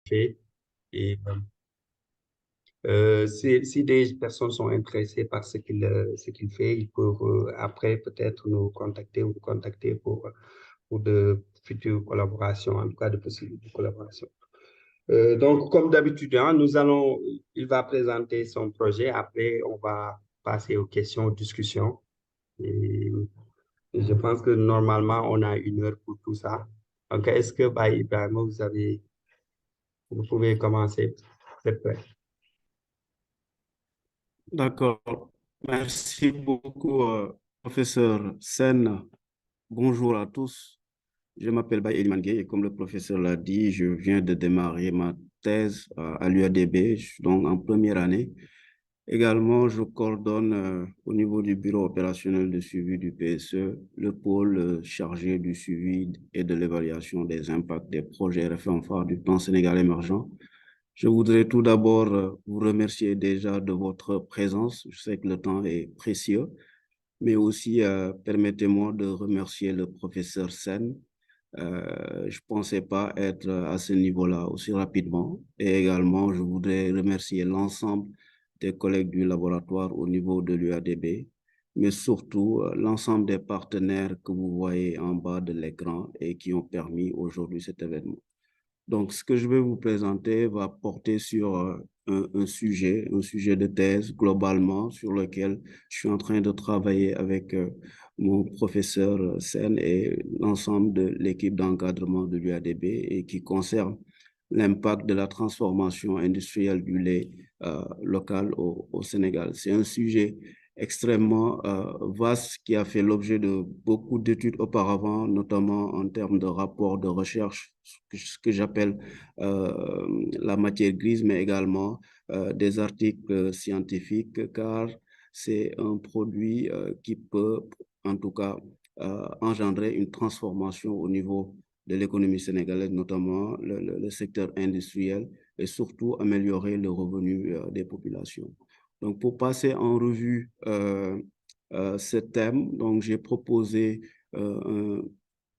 fait. Et si des personnes sont intéressées par ce qu'il fait, ils peuvent après peut-être nous contacter ou vous contacter pour de futures collaborations, en tout cas de possibilités de collaboration. Donc, comme d'habitude, hein, il va présenter son projet. Après, on va passer aux questions, aux discussions. Et je pense que normalement, on a 1 heure pour tout ça. Donc, est-ce que, bah, Ibrahim, vous pouvez commencer? C'est prêt. D'accord. Merci beaucoup, professeur Sen. Bonjour à tous. Je m'appelle Baye Eliman Gueye et comme le professeur l'a dit, je viens de démarrer ma thèse à l'UADB, je suis donc en première année. Également, je coordonne au niveau du bureau opérationnel de suivi du PSE, le pôle chargé du suivi et de l'évaluation des impacts des projets réformes phares du plan Sénégal émergent. Je voudrais tout d'abord vous remercier déjà de votre présence. Je sais que le temps est précieux, mais aussi permettez-moi de remercier le professeur Sen. Je ne pensais pas être à ce niveau-là aussi rapidement. Et également, je voudrais remercier l'ensemble des collègues du laboratoire au niveau de l'UADB, mais surtout l'ensemble des partenaires que vous voyez en bas de l'écran et qui ont permis aujourd'hui cet événement. Donc, ce que je vais vous présenter va porter sur un sujet de thèse globalement sur lequel je suis en train de travailler avec mon professeur Sen et l'ensemble de l'équipe d'encadrement de l'UADB et qui concerne l'impact de la transformation industrielle du lait local au Sénégal. C'est un sujet extrêmement vaste qui a fait l'objet de beaucoup d'études auparavant, notamment en termes de rapports de recherche, ce que j'appelle la matière grise, mais également des articles scientifiques, car c'est un produit qui peut, en tout cas, engendrer une transformation au niveau de l'économie sénégalaise, notamment le secteur industriel, et surtout améliorer le revenu des populations. Donc, pour passer en revue ce thème, donc j'ai proposé un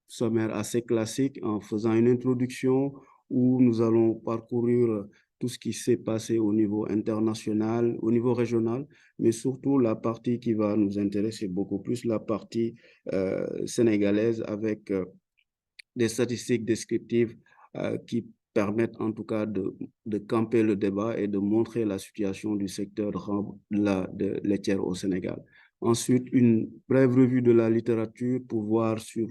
sommaire assez classique en faisant une introduction où nous allons parcourir tout ce qui s'est passé au niveau international, au niveau régional, mais surtout la partie qui va nous intéresser beaucoup plus, la partie sénégalaise avec des statistiques descriptives qui permettent en tout cas de camper le débat et de montrer la situation du secteur de laitière au Sénégal. Ensuite, une brève revue de la littérature pour voir sur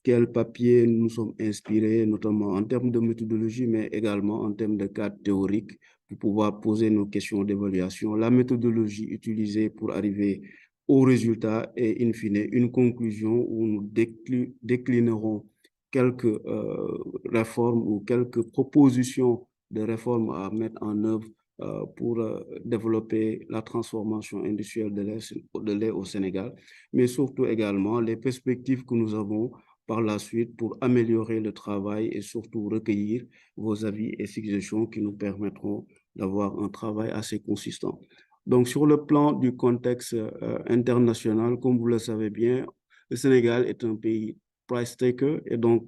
quel papier nous sommes inspirés, notamment en termes de méthodologie, mais également en termes de cadre théorique, pour pouvoir poser nos questions d'évaluation, la méthodologie utilisée pour arriver au résultat et, in fine, une conclusion où nous déclinerons quelques réformes ou quelques propositions de réformes à mettre en œuvre pour développer la transformation industrielle de lait au Sénégal, mais surtout également les perspectives que nous avons par la suite pour améliorer le travail et surtout recueillir vos avis et suggestions qui nous permettront d'avoir un travail assez consistant. Donc, sur le plan du contexte international, comme vous le savez bien, le Sénégal est un pays price taker et donc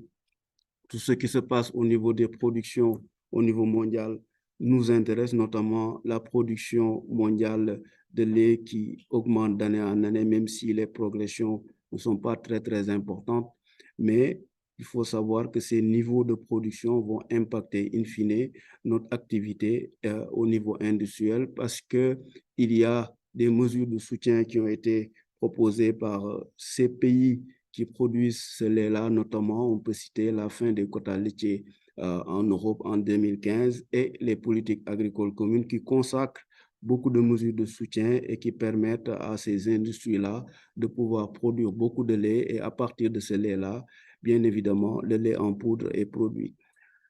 tout ce qui se passe au niveau des productions au niveau mondial nous intéresse, notamment la production mondiale de lait qui augmente d'année en année, même si les progressions ne sont pas très, très importantes. Mais il faut savoir que ces niveaux de production vont impacter in fine notre activité au niveau industriel parce qu'il y a des mesures de soutien qui ont été proposées par ces pays qui produisent ce lait-là, notamment on peut citer la fin des quotas laitiers en Europe en 2015 et les politiques agricoles communes qui consacrent beaucoup de mesures de soutien et qui permettent à ces industries-là de pouvoir produire beaucoup de lait et à partir de ce lait-là, bien évidemment, le lait en poudre est produit.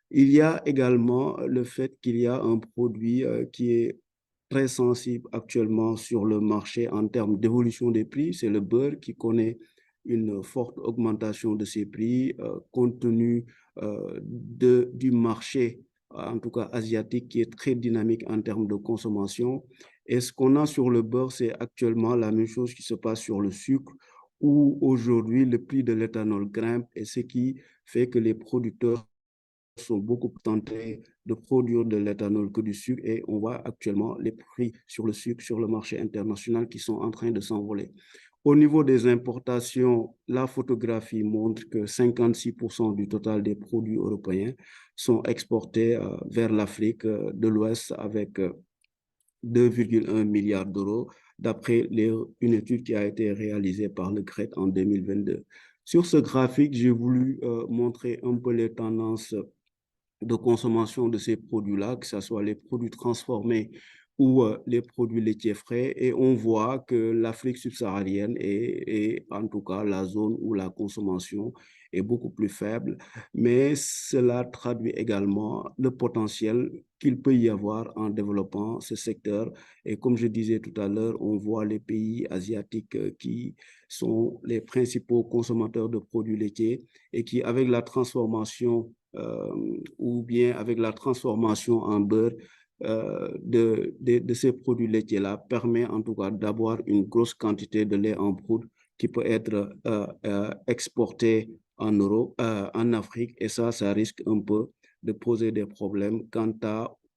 Il y a également le fait qu'il y a un produit qui est très sensible actuellement sur le marché en termes d'évolution des prix, c'est le beurre qui connaît une forte augmentation de ses prix compte tenu du marché, en tout cas asiatique, qui est très dynamique en termes de consommation. Et ce qu'on a sur le beurre, c'est actuellement la même chose qui se passe sur le sucre, où aujourd'hui le prix de l'éthanol grimpe et ce qui fait que les producteurs sont beaucoup tentés de produire de l'éthanol que du sucre et on voit actuellement les prix sur le sucre sur le marché international qui sont en train de s'envoler. Au niveau des importations, la photographie montre que 56% du total des produits européens sont exportés vers l'Afrique de l'Ouest avec 2,1 milliards d'euros, d'après une étude qui a été réalisée par le GREC en 2022. Sur ce graphique, j'ai voulu montrer un peu les tendances de consommation de ces produits-là, que ce soit les produits transformés ou les produits laitiers frais. Et on voit que l'Afrique subsaharienne est en tout cas la zone où la consommation est beaucoup plus faible, mais cela traduit également le potentiel qu'il peut y avoir en développant ce secteur. Et comme je disais tout à l'heure, on voit les pays asiatiques qui sont les principaux consommateurs de produits laitiers et qui, avec la transformation ou bien avec la transformation en beurre de ces produits laitiers-là, permet en tout cas d'avoir une grosse quantité de lait en poudre qui peut être exporté en Europe, en Afrique, et ça risque un peu de poser des problèmes quant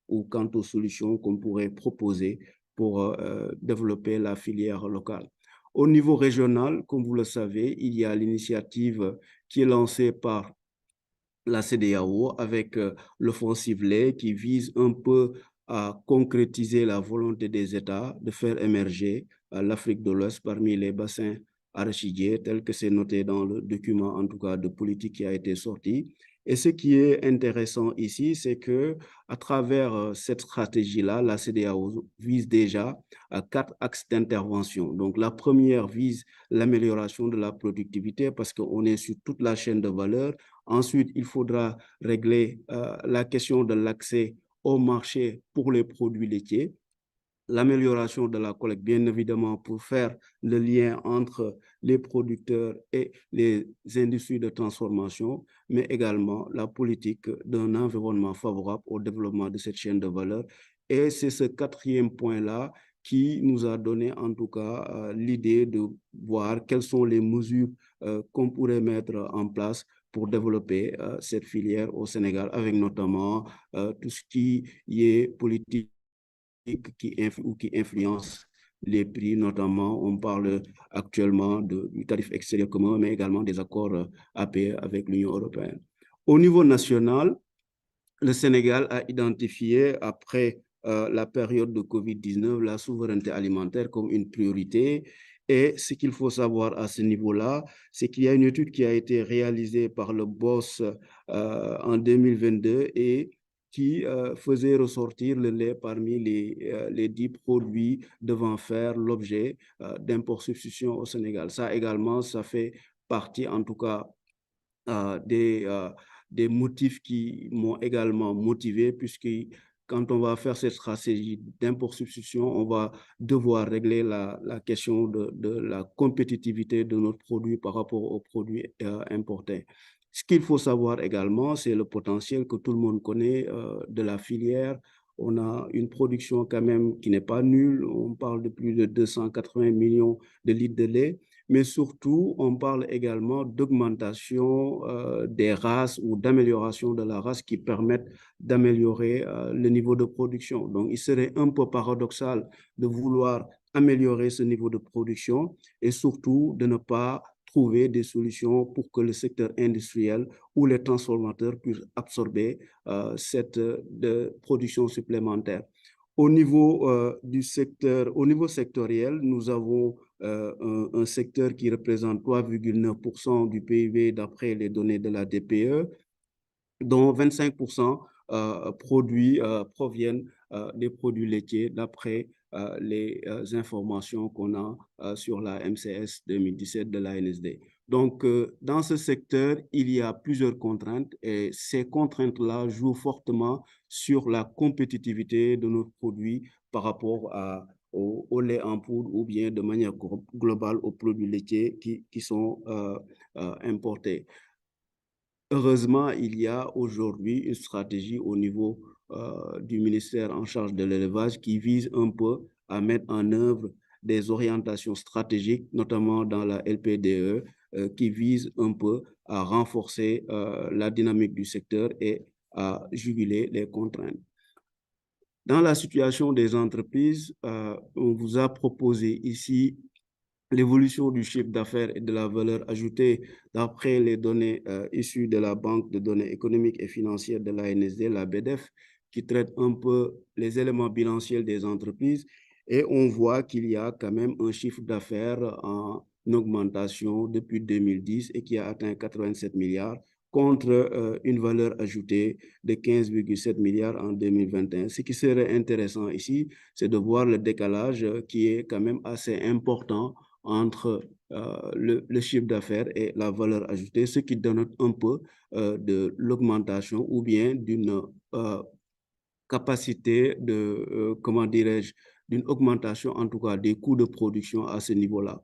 aux solutions qu'on pourrait proposer pour développer la filière locale. Au niveau régional, comme vous le savez, il y a l'initiative qui est lancée par la CEDEAO avec l'offensive lait qui vise un peu à concrétiser la volonté des États de faire émerger l'Afrique de l'Ouest parmi les bassins arachidiers, tel que c'est noté dans le document, en tout cas, de politique qui a été sorti. Et ce qui est intéressant ici, c'est que à travers cette stratégie-là, la CEDEAO vise déjà à 4 axes d'intervention. Donc, la première vise l'amélioration de la productivité parce qu'on est sur toute la chaîne de valeur. Ensuite, il faudra régler la question de l'accès au marché pour les produits laitiers, l'amélioration de la collecte, bien évidemment, pour faire le lien entre les producteurs et les industries de transformation, mais également la politique d'un environnement favorable au développement de cette chaîne de valeur. Et c'est ce quatrième point-là qui nous a donné en tout cas l'idée de voir quelles sont les mesures qu'on pourrait mettre en place pour développer cette filière au Sénégal, avec notamment tout ce qui est politique qui influence les prix, notamment, on parle actuellement du tarif extérieur commun, mais également des accords APE avec l'Union européenne. Au niveau national, le Sénégal a identifié, après la période de COVID-19, la souveraineté alimentaire comme une priorité. Et ce qu'il faut savoir à ce niveau-là, c'est qu'il y a une étude qui a été réalisée par le BOSS en 2022 et qui faisait ressortir le lait parmi les 10 produits devant faire l'objet d'import substitution au Sénégal. Ça également, ça fait partie en tout cas des motifs qui m'ont également motivé, puisque quand on va faire cette stratégie d'import substitution, on va devoir régler la question de la compétitivité de notre produit par rapport aux produits importés. Ce qu'il faut savoir également, c'est le potentiel que tout le monde connaît de la filière. On a une production quand même qui n'est pas nulle. On parle de plus de 280 millions de litres de lait. Mais surtout, on parle également d'augmentation des races ou d'amélioration de la race qui permettent d'améliorer le niveau de production. Donc, il serait un peu paradoxal de vouloir améliorer ce niveau de production et surtout de ne pas trouver des solutions pour que le secteur industriel ou les transformateurs puissent absorber cette production supplémentaire. Au niveau au niveau sectoriel, nous avons un secteur qui représente 3,9% du PIB d'après les données de la DPE, dont 25% proviennent des produits laitiers d'après les informations qu'on a sur la MCS 2017 de l'ANSD. Donc, dans ce secteur, il y a plusieurs contraintes et ces contraintes-là jouent fortement sur la compétitivité de nos produits par rapport au lait en poudre ou bien de manière globale aux produits laitiers qui sont importés. Heureusement, il y a aujourd'hui une stratégie au niveau du ministère en charge de l'élevage qui vise un peu à mettre en œuvre des orientations stratégiques, notamment dans la LPDE, qui vise un peu à renforcer la dynamique du secteur et à juguler les contraintes. Dans la situation des entreprises, on vous a proposé ici l'évolution du chiffre d'affaires et de la valeur ajoutée d'après les données issues de la Banque de données économiques et financières de l'ANSD, la BDF, qui traite un peu les éléments bilanciels des entreprises. Et on voit qu'il y a quand même un chiffre d'affaires en augmentation depuis 2010 et qui a atteint 87 milliards contre une valeur ajoutée de 15,7 milliards en 2021. Ce qui serait intéressant ici, c'est de voir le décalage qui est quand même assez important entre le chiffre d'affaires et la valeur ajoutée, ce qui donne un peu de l'augmentation ou bien d'une capacité de, comment dirais-je, d'une augmentation en tout cas des coûts de production à ce niveau-là.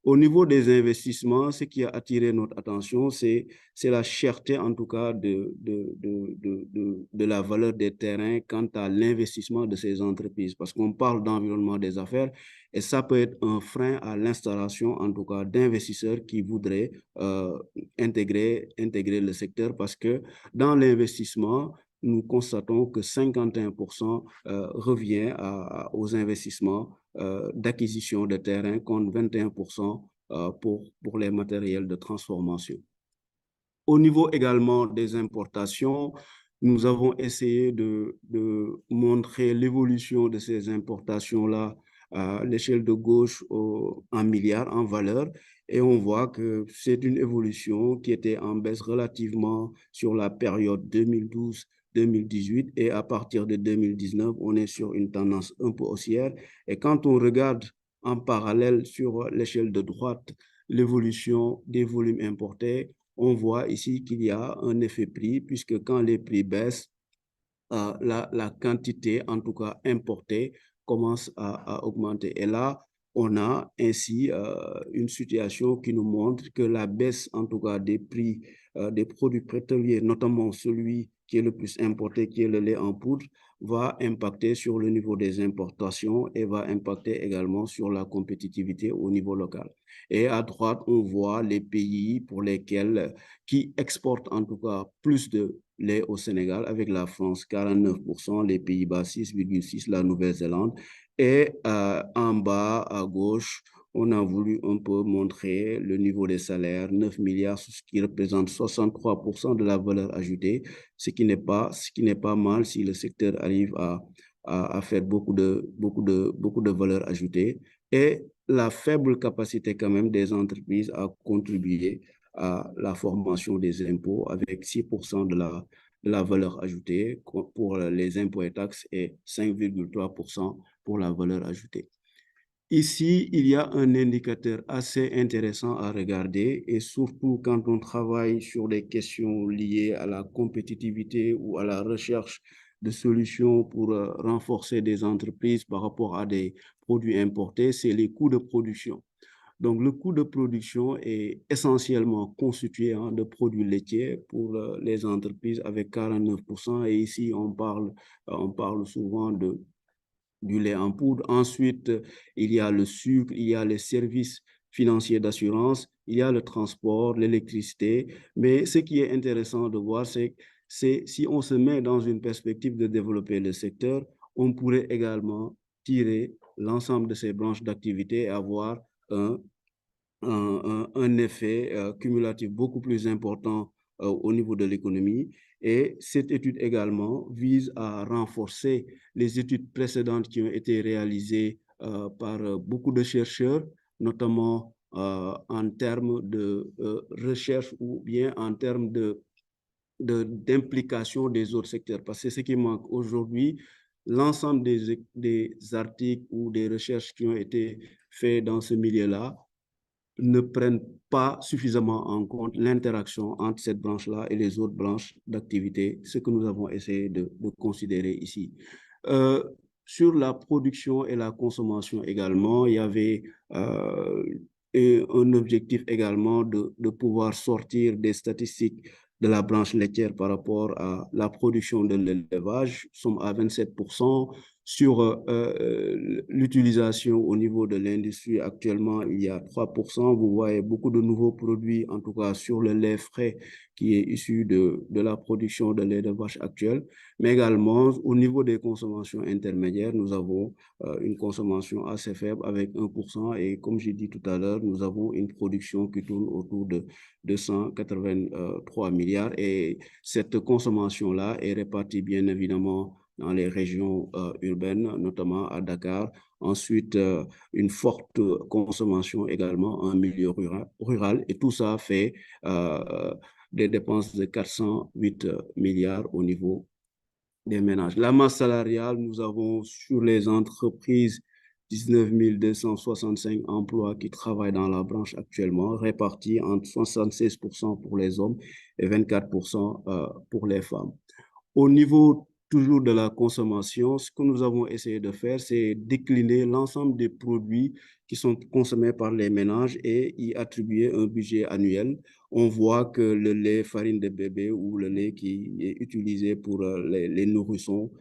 Au niveau des investissements, ce qui a attiré notre attention, c'est la cherté en tout cas de la valeur des terrains quant à l'investissement de ces entreprises, parce qu'on parle d'environnement des affaires et ça peut être un frein à l'installation en tout cas d'investisseurs qui voudraient intégrer le secteur, parce que dans l'investissement, nous constatons que 51% revient aux investissements d'acquisition de terrain contre 21% pour les matériels de transformation. Au niveau également des importations, nous avons essayé de montrer l'évolution de ces importations-là à l'échelle de gauche en milliards, en valeur, et on voit que c'est une évolution qui était en baisse relativement sur la période 2012-2018, et à partir de 2019, on est sur une tendance un peu haussière. Et quand on regarde en parallèle sur l'échelle de droite l'évolution des volumes importés, on voit ici qu'il y a un effet prix, puisque quand les prix baissent, la quantité, en tout cas importée, commence à augmenter. Et là, on a ainsi une situation qui nous montre que la baisse, en tout cas, des prix des produits pétroliers, notamment celui qui est le plus importé, qui est le lait en poudre, va impacter sur le niveau des importations et va impacter également sur la compétitivité au niveau local. Et à droite, on voit les pays pour lesquels, qui exportent en tout cas plus de lait au Sénégal, avec la France 49%, les Pays-Bas 6,6%, la Nouvelle-Zélande. Et en bas à gauche, on a voulu un peu montrer le niveau des salaires, 9 milliards, ce qui représente 63% de la valeur ajoutée, ce qui n'est pas mal si le secteur arrive à faire beaucoup de valeur ajoutée. Et la faible capacité quand même des entreprises à contribuer à la formation des impôts avec 6% de la valeur ajoutée pour les impôts et taxes et 5,3% pour la valeur ajoutée. Ici, il y a un indicateur assez intéressant à regarder, et surtout quand on travaille sur des questions liées à la compétitivité ou à la recherche de solutions pour renforcer des entreprises par rapport à des produits importés, c'est les coûts de production. Donc, le coût de production est essentiellement constitué de produits laitiers pour les entreprises avec 49%. Et ici, on parle souvent du lait en poudre. Ensuite, il y a le sucre, il y a les services financiers d'assurance, il y a le transport, l'électricité. Mais ce qui est intéressant de voir, c'est si on se met dans une perspective de développer le secteur, on pourrait également tirer l'ensemble de ces branches d'activité et avoir un effet cumulatif beaucoup plus important au niveau de l'économie. Et cette étude également vise à renforcer les études précédentes qui ont été réalisées par beaucoup de chercheurs, notamment en termes de recherche ou bien en termes d'implication des autres secteurs. Parce que ce qui manque aujourd'hui, l'ensemble des articles ou des recherches qui ont été faits dans ce milieu-là ne prennent pas suffisamment en compte l'interaction entre cette branche-là et les autres branches d'activité, ce que nous avons essayé de considérer ici. Sur la production et la consommation également, il y avait un objectif également de pouvoir sortir des statistiques de la branche laitière par rapport à la production de l'élevage. Nous sommes à 27%. Sur l'utilisation au niveau de l'industrie, actuellement, il y a 3%. Vous voyez beaucoup de nouveaux produits, en tout cas sur le lait frais qui est issu de la production de lait de vache actuelle. Mais également, au niveau des consommations intermédiaires, nous avons une consommation assez faible avec 1%. Et comme j'ai dit tout à l'heure, nous avons une production qui tourne autour de 283 milliards. Et cette consommation-là est répartie bien évidemment dans les régions urbaines, notamment à Dakar. Ensuite, une forte consommation également en milieu rural. Et tout ça fait des dépenses de 408 milliards au niveau des ménages. La masse salariale, nous avons sur les entreprises 19 265 emplois qui travaillent dans la branche actuellement, répartis entre 76% pour les hommes et 24% pour les femmes. Au niveau toujours de la consommation, ce que nous avons essayé de faire, c'est décliner l'ensemble des produits qui sont consommés par les ménages et y attribuer un budget annuel. On voit que le lait farine de bébé ou le lait qui est utilisé pour les nourrissons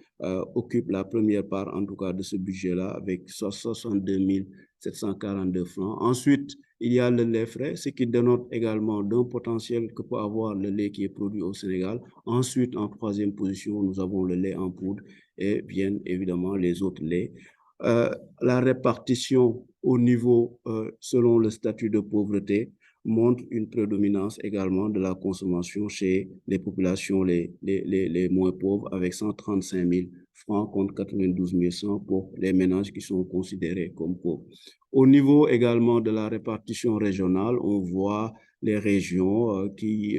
occupe la première part, en tout cas, de ce budget-là, avec 62 742 francs. Ensuite, il y a le lait frais, ce qui dénote également d'un potentiel que peut avoir le lait qui est produit au Sénégal. Ensuite, en troisième position, nous avons le lait en poudre et bien évidemment les autres laits. La répartition au niveau, selon le statut de pauvreté, montre une prédominance également de la consommation chez les populations les moins pauvres, avec 135 000 francs contre 92 100 pour les ménages qui sont considérés comme pauvres. Au niveau également de la répartition régionale, on voit les régions qui,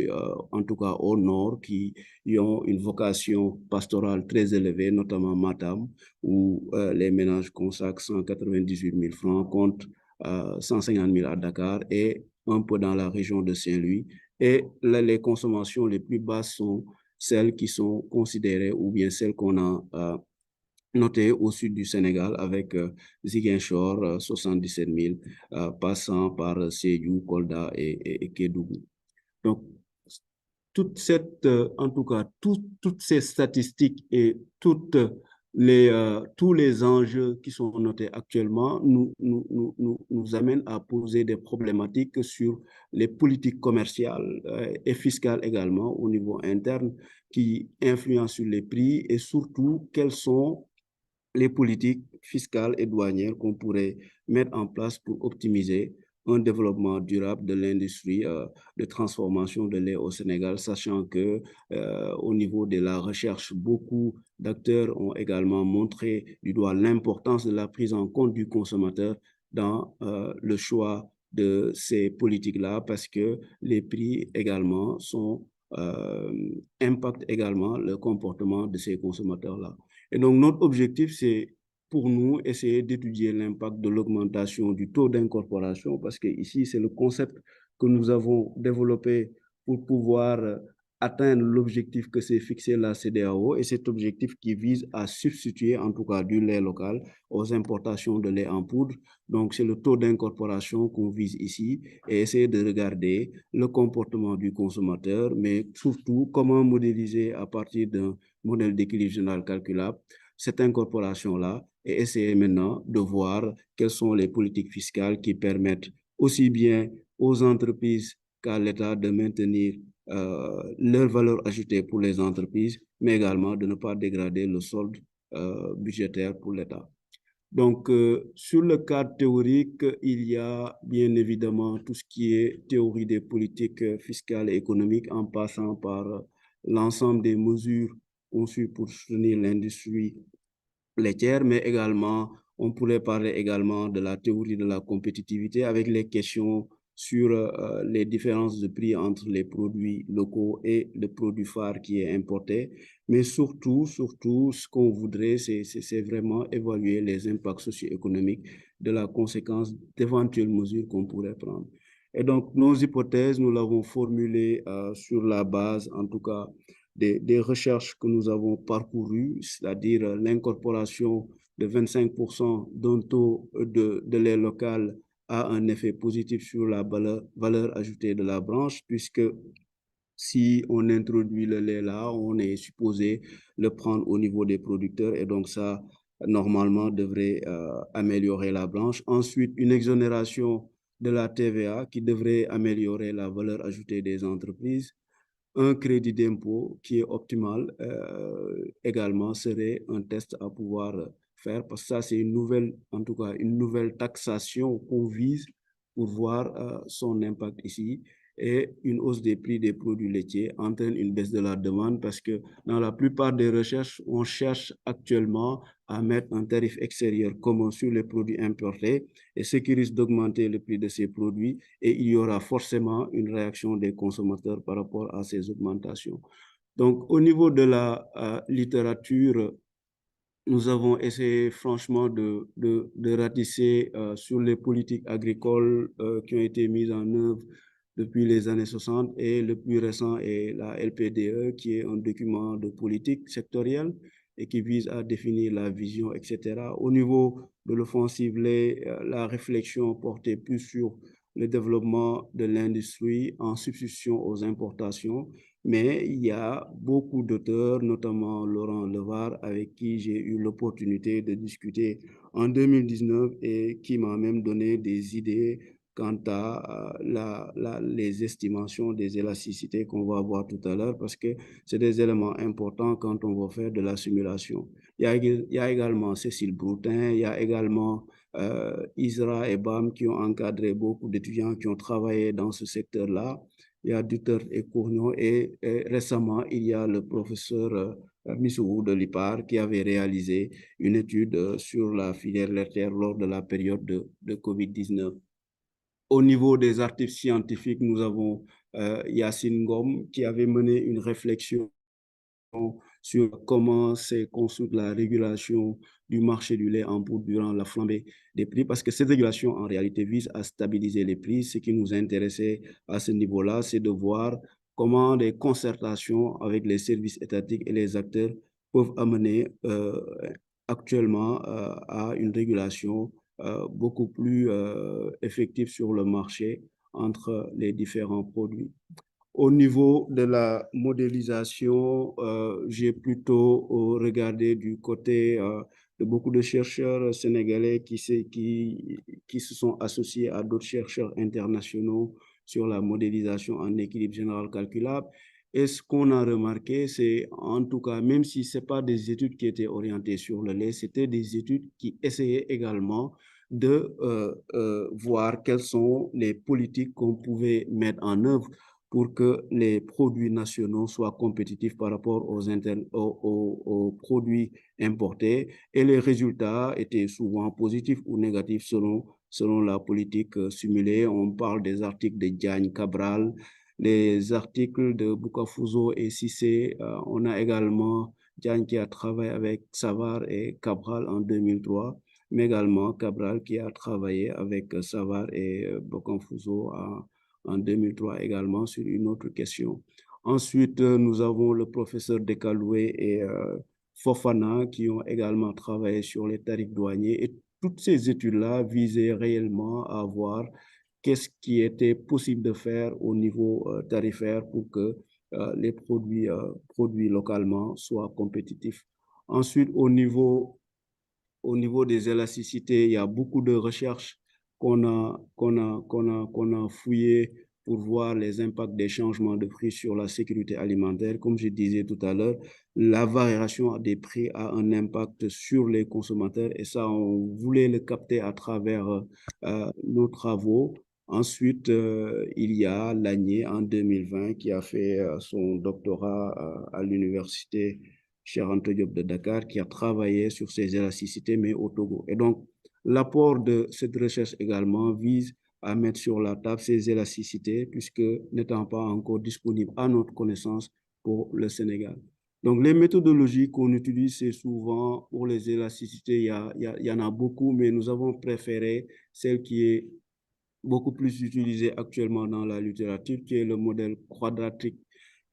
en tout cas au nord, qui ont une vocation pastorale très élevée, notamment Matam, où les ménages consacrent 198 000 francs contre 150 000 à Dakar et un peu dans la région de Saint-Louis. Et là, les consommations les plus basses sont celles qui sont considérées ou bien celles qu'on a notées au sud du Sénégal avec Ziguinchor, 77 000, passant par Sédhiou, Kolda et Kédougou. Donc, en tout cas, toutes ces statistiques et tous les enjeux qui sont notés actuellement nous amènent à poser des problématiques sur les politiques commerciales et fiscales également au niveau interne qui influencent sur les prix et surtout quelles sont les politiques fiscales et douanières qu'on pourrait mettre en place pour optimiser un développement durable de l'industrie de transformation de lait au Sénégal, sachant que au niveau de la recherche, beaucoup d'acteurs ont également montré du doigt l'importance de la prise en compte du consommateur dans le choix de ces politiques-là, parce que les prix également impactent également le comportement de ces consommateurs-là. Et donc, notre objectif, c'est pour nous essayer d'étudier l'impact de l'augmentation du taux d'incorporation, parce que ici, c'est le concept que nous avons développé pour pouvoir atteindre l'objectif que s'est fixé la CEDEAO, et cet objectif qui vise à substituer en tout cas du lait local aux importations de lait en poudre. Donc, c'est le taux d'incorporation qu'on vise ici et essayer de regarder le comportement du consommateur, mais surtout comment modéliser à partir d'un modèle d'équilibre général calculable cette incorporation-là et essayer maintenant de voir quelles sont les politiques fiscales qui permettent aussi bien aux entreprises qu'à l'État de maintenir leur valeur ajoutée pour les entreprises, mais également de ne pas dégrader le solde budgétaire pour l'État. Donc, sur le cadre théorique, il y a bien évidemment tout ce qui est théorie des politiques fiscales et économiques en passant par l'ensemble des mesures conçues pour soutenir l'industrie laitière, mais également, on pourrait parler également de la théorie de la compétitivité avec les questions sur les différences de prix entre les produits locaux et le produit phare qui est importé. Mais surtout, ce qu'on voudrait, c'est vraiment évaluer les impacts socio-économiques de la conséquence d'éventuelles mesures qu'on pourrait prendre. Et donc, nos hypothèses, nous l'avons formulées sur la base, en tout cas, des recherches que nous avons parcourues, c'est-à-dire l'incorporation de 25% d'un taux de lait local a un effet positif sur la valeur ajoutée de la branche, puisque si on introduit le lait là, on est supposé le prendre au niveau des producteurs et donc ça normalement, devrait améliorer la branche. Ensuite, une exonération de la TVA qui devrait améliorer la valeur ajoutée des entreprises. Un crédit d'impôt qui est optimal également serait un test à pouvoir faire parce que ça, c'est une nouvelle, en tout cas, une nouvelle taxation qu'on vise pour voir son impact ici. Et une hausse des prix des produits laitiers entraîne une baisse de la demande parce que dans la plupart des recherches, on cherche actuellement à mettre un tarif extérieur commun sur les produits importés et ce qui risque d'augmenter le prix de ces produits et il y aura forcément une réaction des consommateurs par rapport à ces augmentations. Donc, au niveau de la littérature, nous avons essayé franchement de ratisser sur les politiques agricoles qui ont été mises en œuvre depuis les années 60 et le plus récent est la LPDE qui est un document de politique sectorielle et qui vise à définir la vision, etc. Au niveau de l'offensive lait, la réflexion portait plus sur le développement de l'industrie en substitution aux importations mais il y a beaucoup d'auteurs, notamment Laurent Levar, avec qui j'ai eu l'opportunité de discuter en 2019 et qui m'a même donné des idées quant à les estimations des élasticités qu'on va voir tout à l'heure, parce que c'est des éléments importants quand on va faire de la simulation. Il y a également Cécile Broutin, il y a également Isra et Bam qui ont encadré beaucoup d'étudiants qui ont travaillé dans ce secteur-là. Il y a Duterte et Cournon et récemment, il y a le professeur Missou de l'IPAR qui avait réalisé une étude sur la filière laitière lors de la période de COVID-19. Au niveau des articles scientifiques, nous avons Yacine Ngom qui avait mené une réflexion sur comment s'est construite la régulation du marché du lait en poudre durant la flambée des prix, parce que cette régulation, en réalité, vise à stabiliser les prix. Ce qui nous intéressait à ce niveau-là, c'est de voir comment des concertations avec les services étatiques et les acteurs peuvent amener actuellement à une régulation beaucoup plus effective sur le marché entre les différents produits. Au niveau de la modélisation, j'ai plutôt regardé du côté de beaucoup de chercheurs sénégalais qui se sont associés à d'autres chercheurs internationaux sur la modélisation en équilibre général calculable. Et ce qu'on a remarqué, c'est en tout cas, même si ce n'est pas des études qui étaient orientées sur le lait, c'était des études qui essayaient également de voir quelles sont les politiques qu'on pouvait mettre en œuvre pour que les produits nationaux soient compétitifs par rapport aux produits importés. Et les résultats étaient souvent positifs ou négatifs selon la politique simulée. On parle des articles de Diagne Cabral, les articles de Bukafuzo et Cissé. On a également Diagne qui a travaillé avec Savard et Cabral en 2003, mais également Cabral qui a travaillé avec Savard et Bukafuzo en 2003 également sur une autre question. Ensuite, nous avons le professeur Dekaloué et Fofana qui ont également travaillé sur les tarifs douaniers et toutes ces études-là visaient réellement à voir qu'est-ce qui était possible de faire au niveau tarifaire pour que les produits produits localement soient compétitifs. Ensuite, au niveau des élasticités, il y a beaucoup de recherches qu'on a fouillées pour voir les impacts des changements de prix sur la sécurité alimentaire. Comme je disais tout à l'heure, la variation des prix a un impact sur les consommateurs et ça, on voulait le capter à travers nos travaux. Ensuite, il y a Lagné en 2020 qui a fait son doctorat à l'université Cheikh Anta Diop de Dakar, qui a travaillé sur ces élasticités, mais au Togo. Et donc, l'apport de cette recherche également vise à mettre sur la table ces élasticités, puisque n'étant pas encore disponibles à notre connaissance pour le Sénégal. Donc, les méthodologies qu'on utilise, c'est souvent pour les élasticités, il y en a beaucoup, mais nous avons préféré celle qui est beaucoup plus utilisée actuellement dans la littérature, qui est le modèle quadratique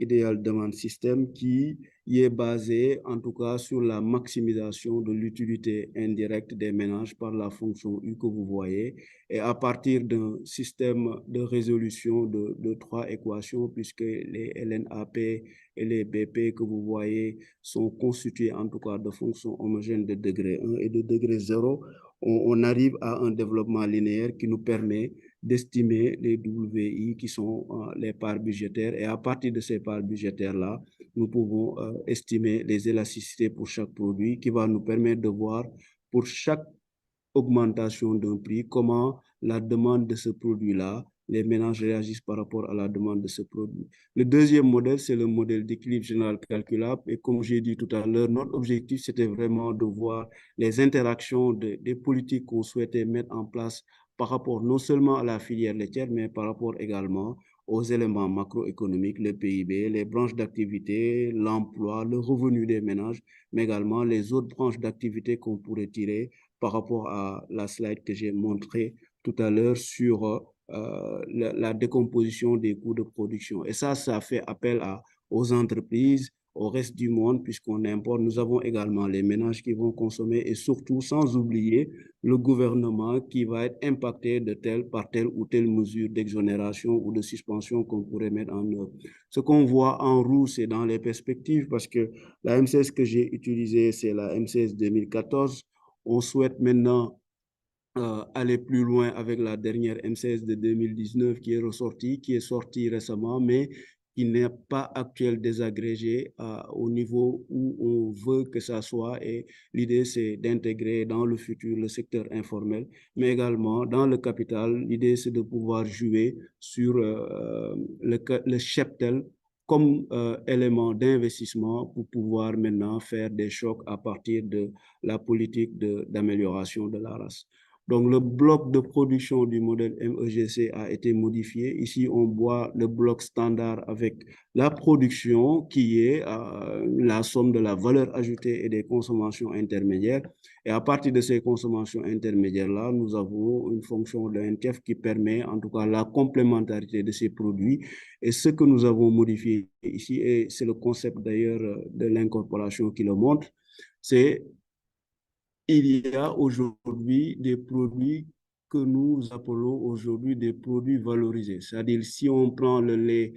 idéal demande système qui il est basé en tout cas sur la maximisation de l'utilité indirecte des ménages par la fonction U que vous voyez. Et à partir d'un système de résolution de trois équations, puisque les LNAP et les BP que vous voyez sont constitués en tout cas de fonctions homogènes de degré 1 et de degré 0, on arrive à un développement linéaire qui nous permet d'estimer les WI qui sont les parts budgétaires. Et à partir de ces parts budgétaires-là, nous pouvons estimer les élasticités pour chaque produit qui va nous permettre de voir pour chaque augmentation d'un prix, comment la demande de ce produit-là, les ménages réagissent par rapport à la demande de ce produit. Le deuxième modèle, c'est le modèle d'équilibre général calculable. Et comme j'ai dit tout à l'heure, notre objectif, c'était vraiment de voir les interactions des politiques qu'on souhaitait mettre en place par rapport non seulement à la filière laitière, mais par rapport également aux éléments macroéconomiques, le PIB, les branches d'activité, l'emploi, le revenu des ménages, mais également les autres branches d'activité qu'on pourrait tirer par rapport à la slide que j'ai montrée tout à l'heure sur la décomposition des coûts de production. Et ça fait appel aux entreprises, au reste du monde, puisqu'on importe. Nous avons également les ménages qui vont consommer et surtout, sans oublier, le gouvernement qui va être impacté par telle ou telle mesure d'exonération ou de suspension qu'on pourrait mettre en œuvre. Ce qu'on voit en rouge, c'est dans les perspectives, parce que la M16 que j'ai utilisée, c'est la M16 2014. On souhaite maintenant aller plus loin avec la dernière M16 de 2019 qui est sortie récemment, mais qui n'est pas actuel désagrégé au niveau où on veut que ça soit. Et l'idée, c'est d'intégrer dans le futur le secteur informel, mais également dans le capital. L'idée, c'est de pouvoir jouer sur le cheptel comme élément d'investissement pour pouvoir maintenant faire des chocs à partir de la politique d'amélioration de la race. Donc, le bloc de production du modèle MEGC a été modifié. Ici, on voit le bloc standard avec la production qui est la somme de la valeur ajoutée et des consommations intermédiaires. Et à partir de ces consommations intermédiaires-là, nous avons une fonction de NKF qui permet en tout cas la complémentarité de ces produits. Et ce que nous avons modifié ici, et c'est le concept d'ailleurs de l'incorporation qui le montre, c'est il y a aujourd'hui des produits que nous appelons aujourd'hui des produits valorisés. C'est-à-dire, si on prend le lait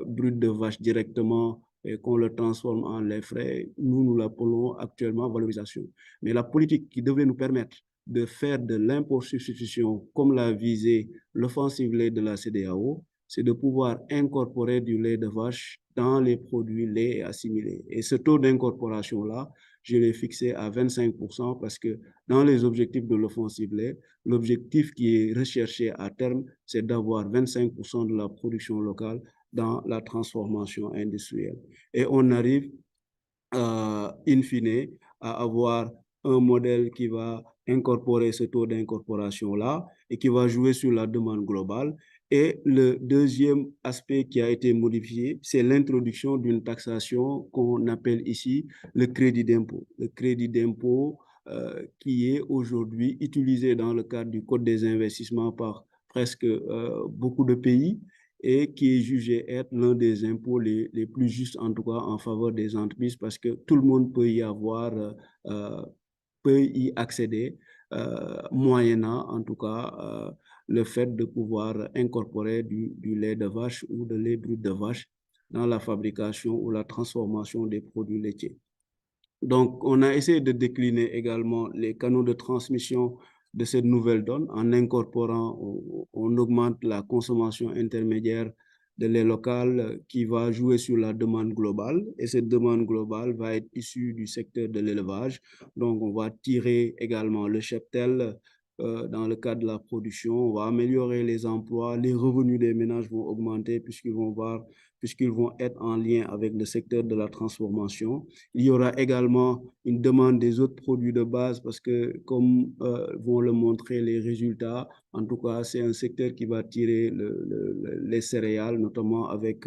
brut de vache directement et qu'on le transforme en lait frais, nous l'appelons actuellement valorisation. Mais la politique qui devait nous permettre de faire de l'import-substitution, comme l'a visé l'offensive lait de la CEDEAO, c'est de pouvoir incorporer du lait de vache dans les produits laits assimilés. Et ce taux d'incorporation-là, je l'ai fixé à 25% parce que dans les objectifs de l'offensive lait, l'objectif qui est recherché à terme, c'est d'avoir 25% de la production locale dans la transformation industrielle. Et on arrive, in fine, à avoir un modèle qui va incorporer ce taux d'incorporation-là et qui va jouer sur la demande globale. Et le deuxième aspect qui a été modifié, c'est l'introduction d'une taxation qu'on appelle ici le crédit d'impôt. Le crédit d'impôt qui est aujourd'hui utilisé dans le cadre du Code des investissements par presque beaucoup de pays et qui est jugé être l'un des impôts les plus justes, en tout cas en faveur des entreprises, parce que tout le monde peut y avoir, peut y accéder, moyennant en tout cas le fait de pouvoir incorporer du lait de vache ou de lait brut de vache dans la fabrication ou la transformation des produits laitiers. Donc, on a essayé de décliner également les canaux de transmission de cette nouvelle donne en incorporant, on augmente la consommation intermédiaire de lait local qui va jouer sur la demande globale. Et cette demande globale va être issue du secteur de l'élevage. Donc, on va tirer également le cheptel dans le cadre de la production. On va améliorer les emplois. Les revenus des ménages vont augmenter puisqu'ils vont être en lien avec le secteur de la transformation. Il y aura également une demande des autres produits de base parce que, comme vont le montrer les résultats, en tout cas, c'est un secteur qui va tirer les céréales, notamment avec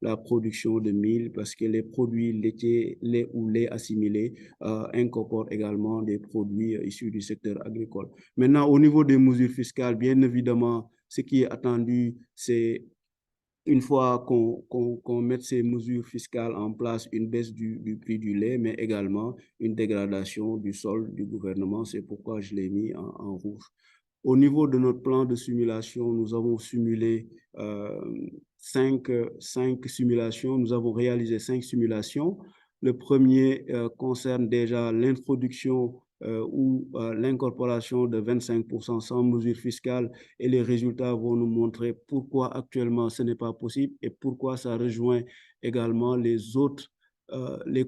la production de mil, parce que les produits laitiers, lait ou lait assimilés incorporent également des produits issus du secteur agricole. Maintenant, au niveau des mesures fiscales, bien évidemment, ce qui est attendu, c'est une fois qu'on mette ces mesures fiscales en place, une baisse du prix du lait, mais également une dégradation du solde du gouvernement. C'est pourquoi je l'ai mis en rouge. Au niveau de notre plan de simulation, nous avons simulé cinq simulations. Nous avons réalisé 5 simulations. Le premier concerne déjà l'introduction ou l'incorporation de 25% sans mesure fiscale, et les résultats vont nous montrer pourquoi actuellement ce n'est pas possible et pourquoi ça rejoint également les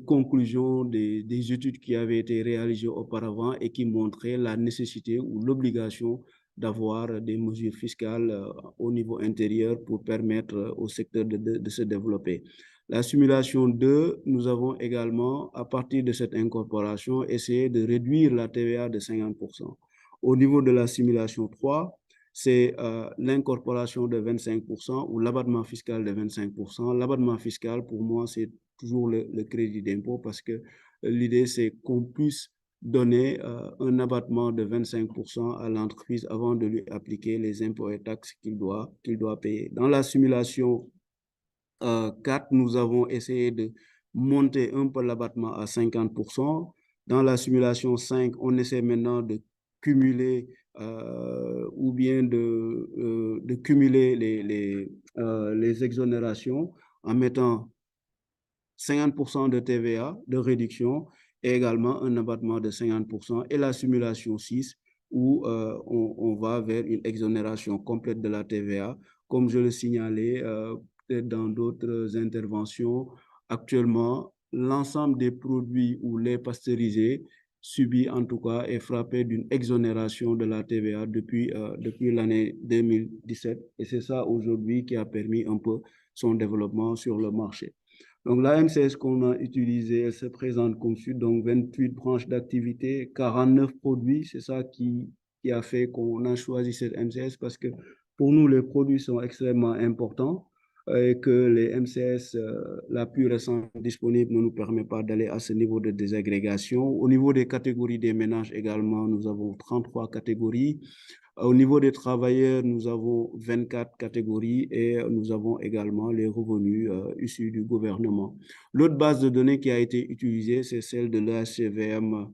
conclusions des études qui avaient été réalisées auparavant et qui montraient la nécessité ou l'obligation d'avoir des mesures fiscales au niveau intérieur pour permettre au secteur de se développer. La simulation 2, nous avons également, à partir de cette incorporation, essayé de réduire la TVA de 50%. Au niveau de la simulation 3, c'est l'incorporation de 25% ou l'abattement fiscal de 25%. L'abattement fiscal, pour moi, c'est toujours le crédit d'impôt parce que l'idée, c'est qu'on puisse donner un abattement de 25% à l'entreprise avant de lui appliquer les impôts et taxes qu'il doit payer. Dans la simulation 4, nous avons essayé de monter un peu l'abattement à 50%. Dans la simulation 5, on essaie maintenant de cumuler ou bien de cumuler les exonérations en mettant 50% de TVA de réduction et également un abattement de 50%, et la simulation 6 où on va vers une exonération complète de la TVA. Comme je le signalais dans d'autres interventions, actuellement, l'ensemble des produits ou les pasteurisés subit en tout cas est frappé d'une exonération de la TVA depuis l'année 2017, et c'est ça aujourd'hui qui a permis un peu son développement sur le marché. Donc, la MCS qu'on a utilisée, elle se présente comme suit, donc 28 branches d'activité, 49 produits. C'est ça qui a fait qu'on a choisi cette MCS parce que pour nous, les produits sont extrêmement importants et que les MCS, la plus récente disponible, ne nous permet pas d'aller à ce niveau de désagrégation. Au niveau des catégories des ménages également, nous avons 33 catégories. Au niveau des travailleurs, nous avons 24 catégories et nous avons également les revenus issus du gouvernement. L'autre base de données qui a été utilisée, c'est celle de l'ASCVM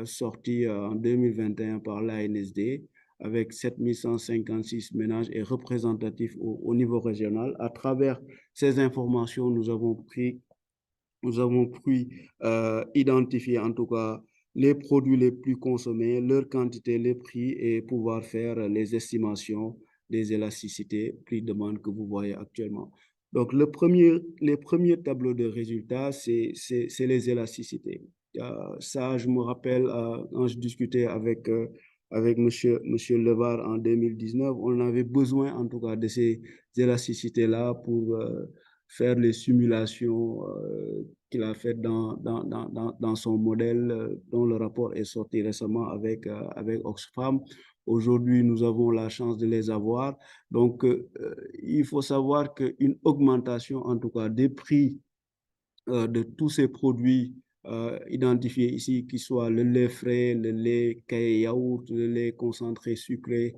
sortie en 2021 par l'ANSD avec 7156 ménages et représentatifs au niveau régional. À travers ces informations, nous avons pu identifier en tout cas les produits les plus consommés, leur quantité, les prix et pouvoir faire les estimations des élasticités prix-demande que vous voyez actuellement. Donc, les premiers tableaux de résultats, c'est les élasticités. Ça, je me rappelle, quand je discutais avec monsieur Levar en 2019, on avait besoin en tout cas de ces élasticités-là pour faire les simulations qu'il a faites dans son modèle dont le rapport est sorti récemment avec Oxfam. Aujourd'hui, nous avons la chance de les avoir. Donc, il faut savoir qu'une augmentation, en tout cas, des prix de tous ces produits identifiés ici, qu'ils soient le lait frais, le lait caillé yaourt, le lait concentré sucré,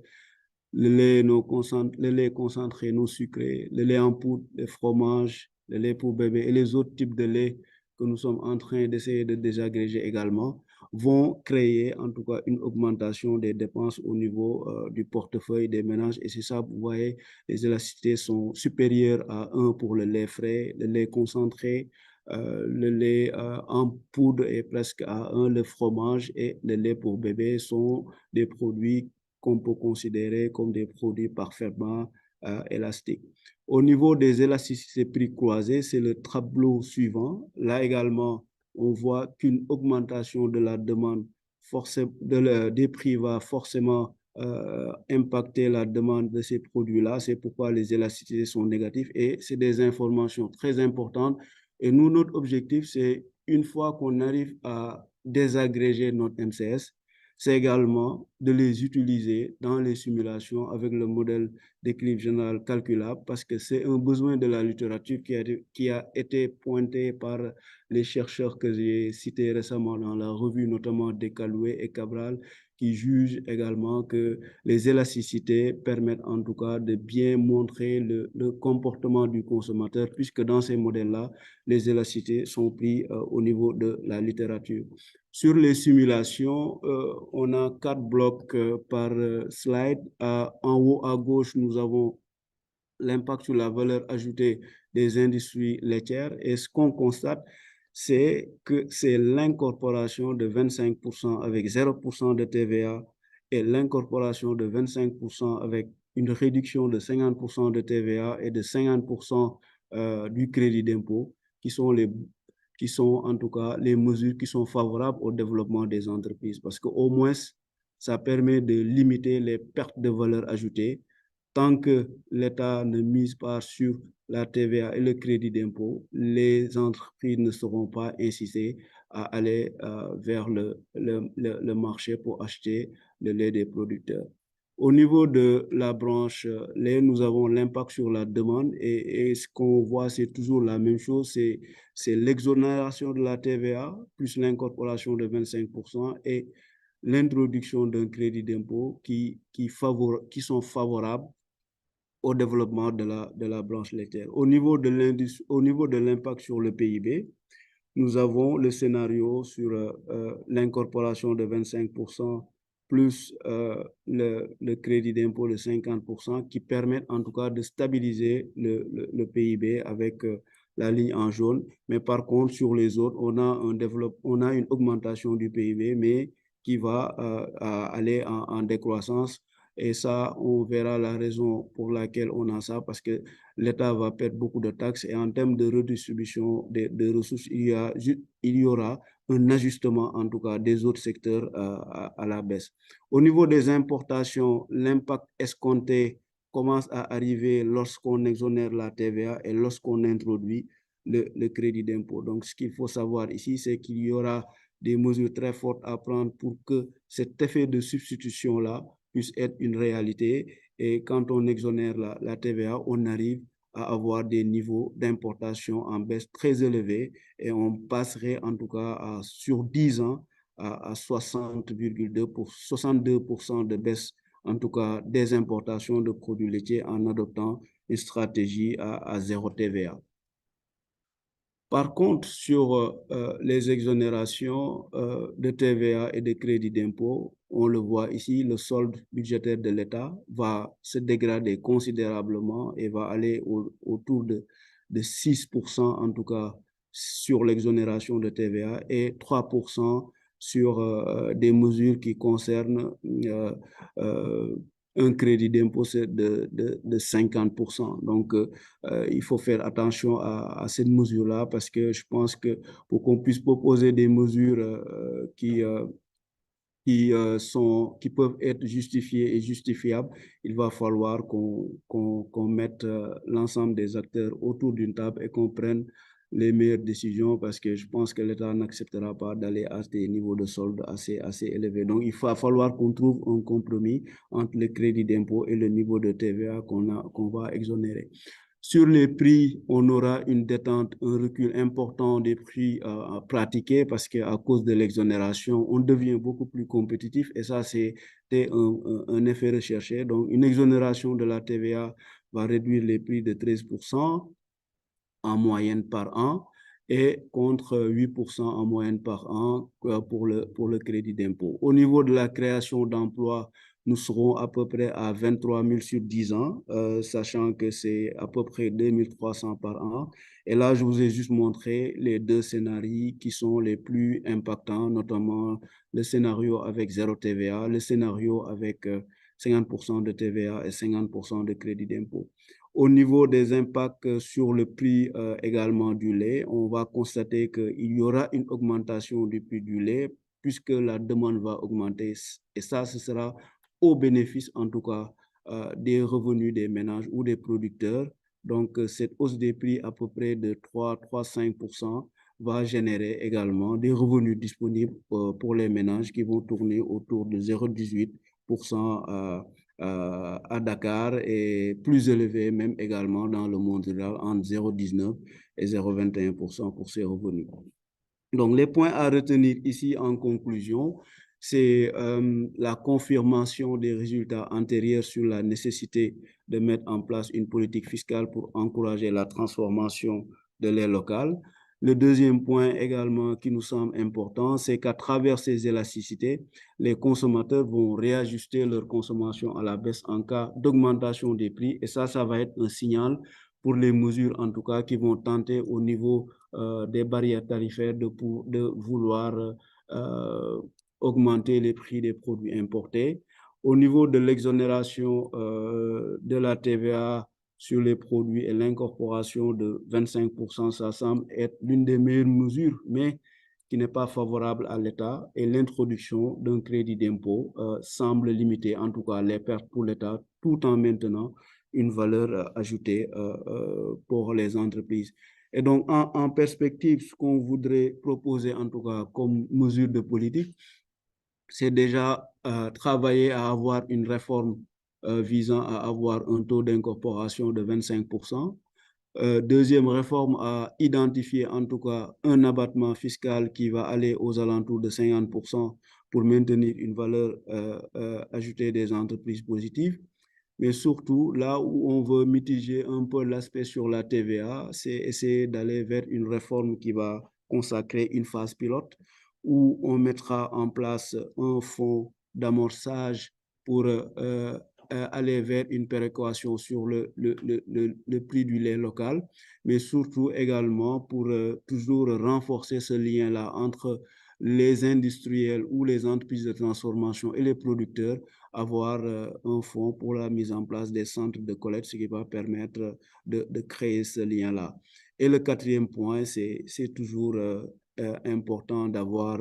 le lait concentré non sucré, le lait en poudre, le fromage, le lait pour bébé et les autres types de lait que nous sommes en train d'essayer de désagréger également, vont créer en tout cas une augmentation des dépenses au niveau du portefeuille des ménages. Et c'est ça, vous voyez, les élasticités sont supérieures à 1 pour le lait frais, le lait concentré, le lait en poudre est presque à 1, le fromage et le lait pour bébé sont des produits qu'on peut considérer comme des produits parfaitement élastiques. Au niveau des élasticités prix croisés, c'est le tableau suivant. Là également, on voit qu'une augmentation de la demande des prix va forcément impacter la demande de ces produits-là. C'est pourquoi les élasticités sont négatives et c'est des informations très importantes. Et nous, notre objectif, c'est une fois qu'on arrive à désagréger notre MCS, c'est également de les utiliser dans les simulations avec le modèle d'équilibre général calculable parce que c'est un besoin de la littérature qui a été pointé par les chercheurs que j'ai cités récemment dans la revue, notamment Descaloué et Cabral, qui jugent également que les élasticités permettent en tout cas de bien montrer le comportement du consommateur, puisque dans ces modèles-là, les élasticités sont prises au niveau de la littérature. Sur les simulations, on a 4 blocs par slide. En haut à gauche, nous avons l'impact sur la valeur ajoutée des industries laitières. Et ce qu'on constate, c'est que c'est l'incorporation de 25% avec 0% de TVA et l'incorporation de 25% avec une réduction de 50% de TVA et de 50% du crédit d'impôt qui sont en tout cas les mesures qui sont favorables au développement des entreprises. Parce qu'au moins, ça permet de limiter les pertes de valeur ajoutée tant que l'État ne mise pas sur la TVA et le crédit d'impôt, les entreprises ne seront pas incitées à aller vers le marché pour acheter le lait des producteurs. Au niveau de la branche lait, nous avons l'impact sur la demande et ce qu'on voit, c'est toujours la même chose, c'est l'exonération de la TVA plus l'incorporation de 25% et l'introduction d'un crédit d'impôt qui sont favorables au développement de la branche laitière. Au niveau de l'impact sur le PIB, nous avons le scénario sur l'incorporation de 25% plus le crédit d'impôt de 50% qui permettent en tout cas de stabiliser le PIB avec la ligne en jaune. Mais par contre, sur les autres, on a une augmentation du PIB, mais qui va aller en décroissance. Et ça, on verra la raison pour laquelle on a ça, parce que l'État va perdre beaucoup de taxes et en termes de redistribution de ressources, il y aura un ajustement, en tout cas, des autres secteurs à la baisse. Au niveau des importations, l'impact escompté commence à arriver lorsqu'on exonère la TVA et lorsqu'on introduit le crédit d'impôt. Donc, ce qu'il faut savoir ici, c'est qu'il y aura des mesures très fortes à prendre pour que cet effet de substitution-là puisse être une réalité. Et quand on exonère la TVA, on arrive à avoir des niveaux d'importation en baisse très élevés et on passerait en tout cas sur 10 ans à 62% de baisse, en tout cas des importations de produits laitiers en adoptant une stratégie à zéro TVA. Par contre, sur les exonérations de TVA et de crédit d'impôt, on le voit ici, le solde budgétaire de l'État va se dégrader considérablement et va aller autour de 6% en tout cas sur l'exonération de TVA et 3% sur des mesures qui concernent un crédit d'impôt de 50%. Donc, il faut faire attention à cette mesure-là parce que je pense que pour qu'on puisse proposer des mesures qui peuvent être justifiées et justifiables, il va falloir qu'on mette l'ensemble des acteurs autour d'une table et qu'on prenne les meilleures décisions parce que je pense que l'État n'acceptera pas d'aller à des niveaux de solde assez élevés. Donc, il va falloir qu'on trouve un compromis entre le crédit d'impôt et le niveau de TVA qu'on va exonérer. Sur les prix, on aura une détente, un recul important des prix pratiqués parce qu'à cause de l'exonération, on devient beaucoup plus compétitif et ça, c'était un effet recherché. Donc, une exonération de la TVA va réduire les prix de 13% en moyenne par an et contre 8% en moyenne par an pour le crédit d'impôt. Au niveau de la création d'emplois, nous serons à peu près à 23 000 sur 10 ans, sachant que c'est à peu près 2 300 par an. Et là, je vous ai juste montré les deux scénarios qui sont les plus impactants, notamment le scénario avec zéro TVA, le scénario avec 50% de TVA et 50% de crédit d'impôt. Au niveau des impacts sur le prix également du lait, on va constater qu'il y aura une augmentation du prix du lait puisque la demande va augmenter. Et ça, ce sera au bénéfice, en tout cas, des revenus des ménages ou des producteurs. Donc, cette hausse des prix à peu près de 3,5% va générer également des revenus disponibles pour les ménages qui vont tourner autour de 0,18% à Dakar et plus élevé même également dans le monde rural entre 0,19 et 0,21% pour ces revenus. Donc, les points à retenir ici en conclusion, c'est la confirmation des résultats antérieurs sur la nécessité de mettre en place une politique fiscale pour encourager la transformation de l'air local. Le deuxième point également qui nous semble important, c'est qu'à travers ces élasticités, les consommateurs vont réajuster leur consommation à la baisse en cas d'augmentation des prix. Et ça va être un signal pour les mesures, en tout cas, qui vont tenter au niveau des barrières tarifaires de vouloir augmenter les prix des produits importés. Au niveau de l'exonération de la TVA sur les produits et l'incorporation de 25%, ça semble être l'une des meilleures mesures, mais qui n'est pas favorable à l'État. Et l'introduction d'un crédit d'impôt semble limiter en tout cas les pertes pour l'État, tout en maintenant une valeur ajoutée pour les entreprises. Et donc, en perspective, ce qu'on voudrait proposer, en tout cas, comme mesure de politique, c'est déjà travailler à avoir une réforme visant à avoir un taux d'incorporation de 25%. Deuxième réforme, à identifier en tout cas un abattement fiscal qui va aller aux alentours de 50% pour maintenir une valeur ajoutée des entreprises positives. Mais surtout, là où on veut mitiger un peu l'aspect sur la TVA, c'est essayer d'aller vers une réforme qui va consacrer une phase pilote où on mettra en place un fonds d'amorçage pour aller vers une péréquation sur le prix du lait local, mais surtout également pour toujours renforcer ce lien-là entre les industriels ou les entreprises de transformation et les producteurs, avoir un fonds pour la mise en place des centres de collecte, ce qui va permettre de créer ce lien-là. Et le quatrième point, c'est toujours important d'avoir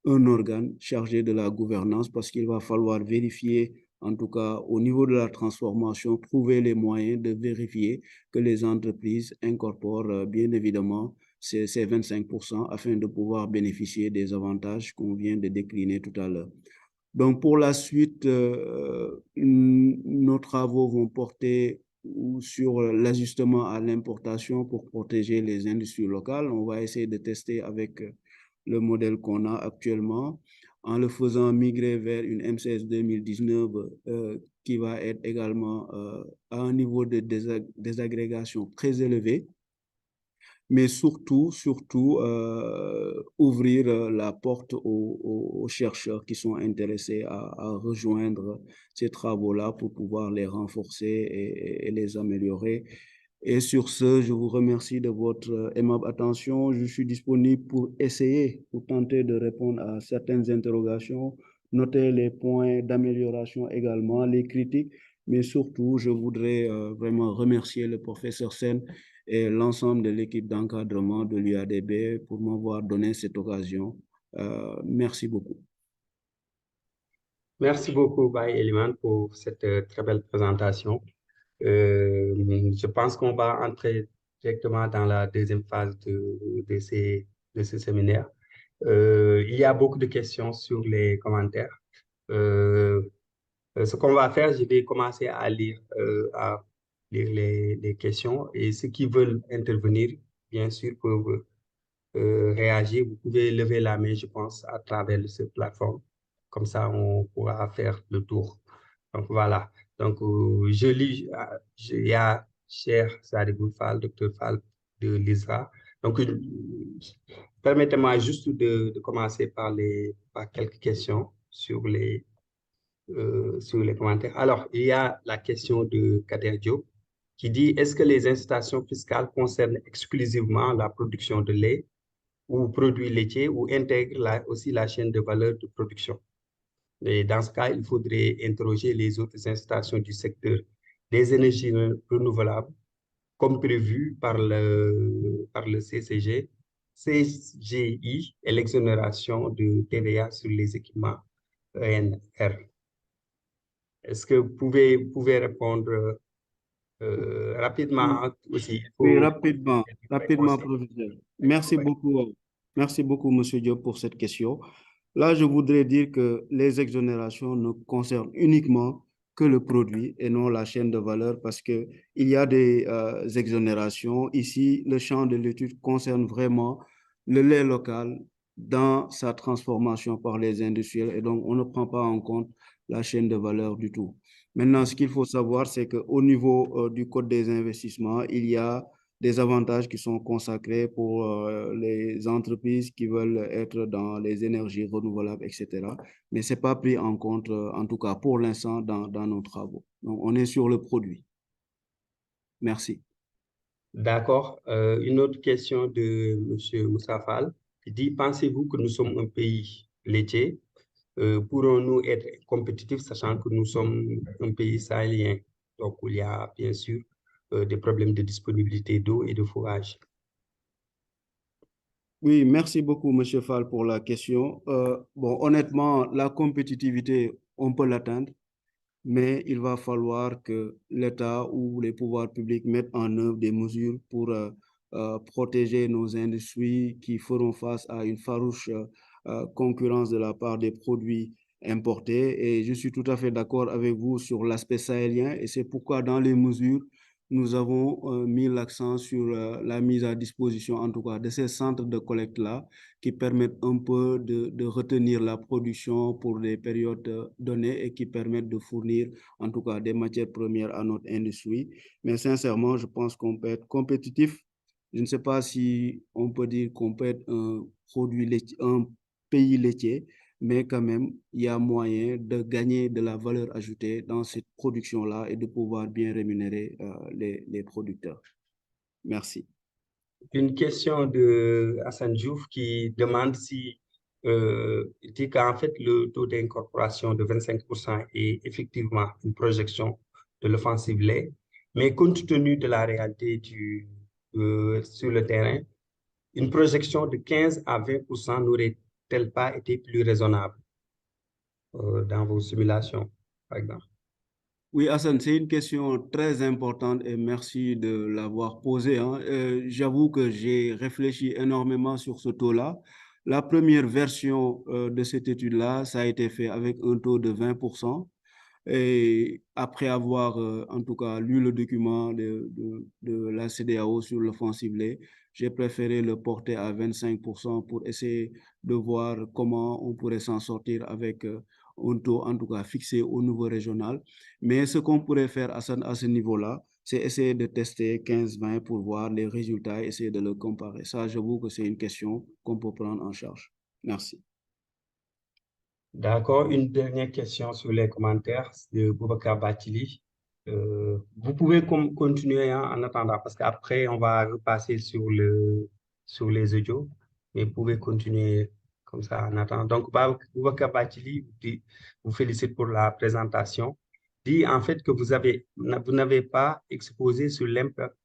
un organe chargé de la gouvernance parce qu'il va falloir vérifier, en tout cas au niveau de la transformation, trouver les moyens de vérifier que les entreprises incorporent bien évidemment ces 25% afin de pouvoir bénéficier des avantages qu'on vient de décliner tout à l'heure. Donc, pour la suite, nos travaux vont porter sur l'ajustement à l'importation pour protéger les industries locales. On va essayer de tester avec le modèle qu'on a actuellement en le faisant migrer vers une MCS 2019 qui va être également à un niveau de désagrégation très élevé, mais surtout ouvrir la porte aux chercheurs qui sont intéressés à rejoindre ces travaux-là pour pouvoir les renforcer et les améliorer. Et sur ce, je vous remercie de votre aimable attention. Je suis disponible pour essayer, pour tenter de répondre à certaines interrogations, noter les points d'amélioration également, les critiques, mais surtout, je voudrais vraiment remercier le professeur Sen et l'ensemble de l'équipe d'encadrement de l'UADB pour m'avoir donné cette occasion. Merci beaucoup. Merci beaucoup, Baye Eliman, pour cette très belle présentation. Je pense qu'on va entrer directement dans la deuxième phase de ce séminaire. Il y a beaucoup de questions sur les commentaires. Ce qu'on va faire, je vais commencer à lire les questions et ceux qui veulent intervenir, bien sûr, peuvent réagir. Vous pouvez lever la main, je pense, à travers cette plateforme. Comme ça, on pourra faire le tour. Donc, voilà. Donc, je lis, il y a cher Sadibou Fall, docteur Fall de l'ISRA. Donc, permettez-moi juste de commencer par quelques questions sur les commentaires. Alors, il y a la question de Kader Diop qui dit, est-ce que les incitations fiscales concernent exclusivement la production de lait ou produits laitiers ou intègrent aussi la chaîne de valeur de production? Et dans ce cas, il faudrait interroger les autres incitations du secteur des énergies renouvelables, comme prévu par le CGI et l'exonération de TVA sur les équipements ENR. Est-ce que vous pouvez répondre rapidement aussi? Oui, rapidement, professeur. Merci beaucoup, Monsieur Diop, pour cette question. Là, je voudrais dire que les exonérations ne concernent uniquement que le produit et non la chaîne de valeur parce qu'il y a des exonérations. Ici, le champ de l'étude concerne vraiment le lait local dans sa transformation par les industriels et donc on ne prend pas en compte la chaîne de valeur du tout. Maintenant, ce qu'il faut savoir, c'est qu'au niveau du Code des investissements, il y a des avantages qui sont consacrés pour les entreprises qui veulent être dans les énergies renouvelables, etc. Mais ce n'est pas pris en compte, en tout cas pour l'instant, dans nos travaux. Donc, on est sur le produit. Merci. D'accord. Une autre question de M. Moussa Fall. Il dit, pensez-vous que nous sommes un pays laitier? Pourrons-nous être compétitifs sachant que nous sommes un pays sahélien? Donc, il y a bien sûr des problèmes de disponibilité d'eau et de fourrage. Oui, merci beaucoup, M. Fall, pour la question. Bon, honnêtement, la compétitivité, on peut l'atteindre, mais il va falloir que l'État ou les pouvoirs publics mettent en œuvre des mesures pour protéger nos industries qui feront face à une farouche concurrence de la part des produits importés. Et je suis tout à fait d'accord avec vous sur l'aspect sahélien et c'est pourquoi dans les mesures, nous avons mis l'accent sur la mise à disposition, en tout cas, de ces centres de collecte-là qui permettent un peu de retenir la production pour des périodes données et qui permettent de fournir, en tout cas, des matières premières à notre industrie. Mais sincèrement, je pense qu'on peut être compétitif. Je ne sais pas si on peut dire qu'on peut être un produit laitier, un pays laitier, mais quand même, il y a moyen de gagner de la valeur ajoutée dans cette production-là et de pouvoir bien rémunérer les producteurs. Merci. Une question de Hassan Diouf qui demande si, il dit qu'en fait, le taux d'incorporation de 25% est effectivement une projection de l'offensive lait, mais compte tenu de la réalité sur le terrain, une projection de 15 à 20% n'aurait-elle pas été plus raisonnable dans vos simulations, par exemple? Oui, Hassan, c'est une question très importante et merci de l'avoir posée, hein. J'avoue que j'ai réfléchi énormément sur ce taux-là. La première version de cette étude-là, ça a été fait avec un taux de 20%. Et après avoir, en tout cas, lu le document de la CEDEAO sur l'offensive lait, j'ai préféré le porter à 25% pour essayer de voir comment on pourrait s'en sortir avec un taux, en tout cas, fixé au niveau régional. Mais ce qu'on pourrait faire à ce niveau-là, c'est essayer de tester 15-20 pour voir les résultats et essayer de le comparer. Ça, j'avoue que c'est une question qu'on peut prendre en charge. Merci. D'accord. Une dernière question sur les commentaires de Boubacar Batili. Vous pouvez continuer hein, en attendant, parce qu'après, on va repasser sur les audios, mais vous pouvez continuer comme ça en attendant. Donc, Boubacar Batili vous félicite pour la présentation. Dit en fait que vous n'avez pas exposé sur l'impact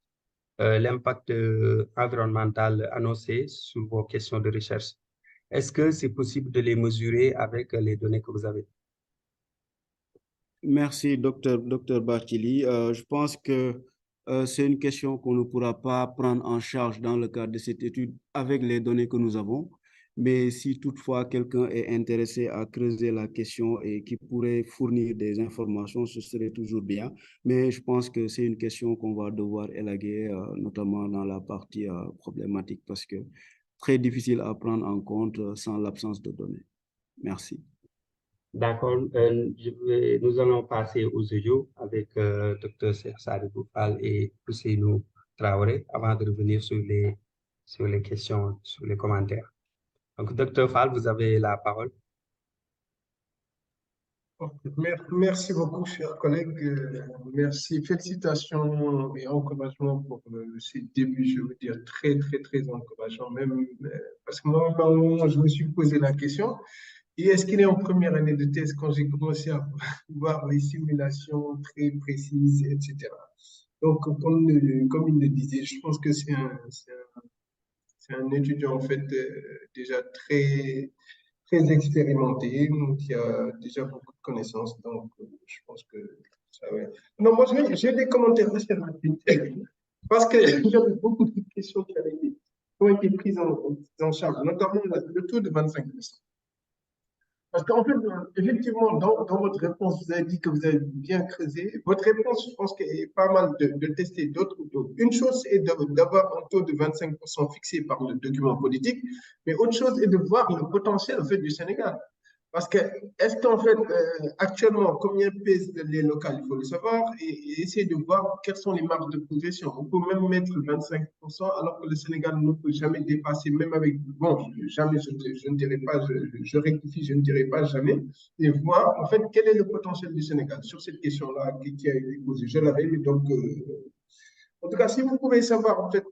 environnemental annoncé sur vos questions de recherche. Est-ce que c'est possible de les mesurer avec les données que vous avez? Merci, docteur Bartili. Je pense que c'est une question qu'on ne pourra pas prendre en charge dans le cadre de cette étude avec les données que nous avons. Mais si toutefois quelqu'un est intéressé à creuser la question et qui pourrait fournir des informations, ce serait toujours bien. Mais je pense que c'est une question qu'on va devoir élaguer, notamment dans la partie problématique, parce que très difficile à prendre en compte sans l'absence de données. Merci. D'accord. Nous allons passer aux audios avec Dr. Sadibou Fall et Ousseynou Traoré avant de revenir sur les questions, sur les commentaires. Donc, Dr. Fall, vous avez la parole. Merci beaucoup, chers collègues. Merci, félicitations et encouragements pour ce début, je veux dire, très, très, très encourageant, même parce que moi, par moment, je me suis posé la question, et est-ce qu'il est en première année de thèse quand j'ai commencé à voir les simulations très précises, etc. Donc, comme il le disait, je pense que c'est un étudiant, en fait, déjà très expérimenté, qui a déjà beaucoup de connaissances. Donc, je pense que ça va. Non, moi, j'ai des commentaires assez rapides. Parce qu'il y avait beaucoup de questions qui ont été prises en charge, notamment le taux de 25%. Parce qu'en fait, effectivement, dans votre réponse, vous avez dit que vous avez bien creusé. Votre réponse, je pense qu'elle est pas mal de tester d'autres taux. Une chose est d'avoir un taux de 25% fixé par le document politique, mais autre chose est de voir le potentiel en fait, du Sénégal. Parce que, est-ce qu'en fait, actuellement, combien pèsent les locales, il faut le savoir, et essayer de voir quelles sont les marges de progression. On peut même mettre 25%, alors que le Sénégal ne peut jamais dépasser, même avec, bon, jamais, je ne dirais pas, je rectifie, je ne dirais pas jamais, et voir, en fait, quel est le potentiel du Sénégal sur cette question-là qui a été posée. Je l'avais, mais donc, en tout cas, si vous pouvez savoir, en fait,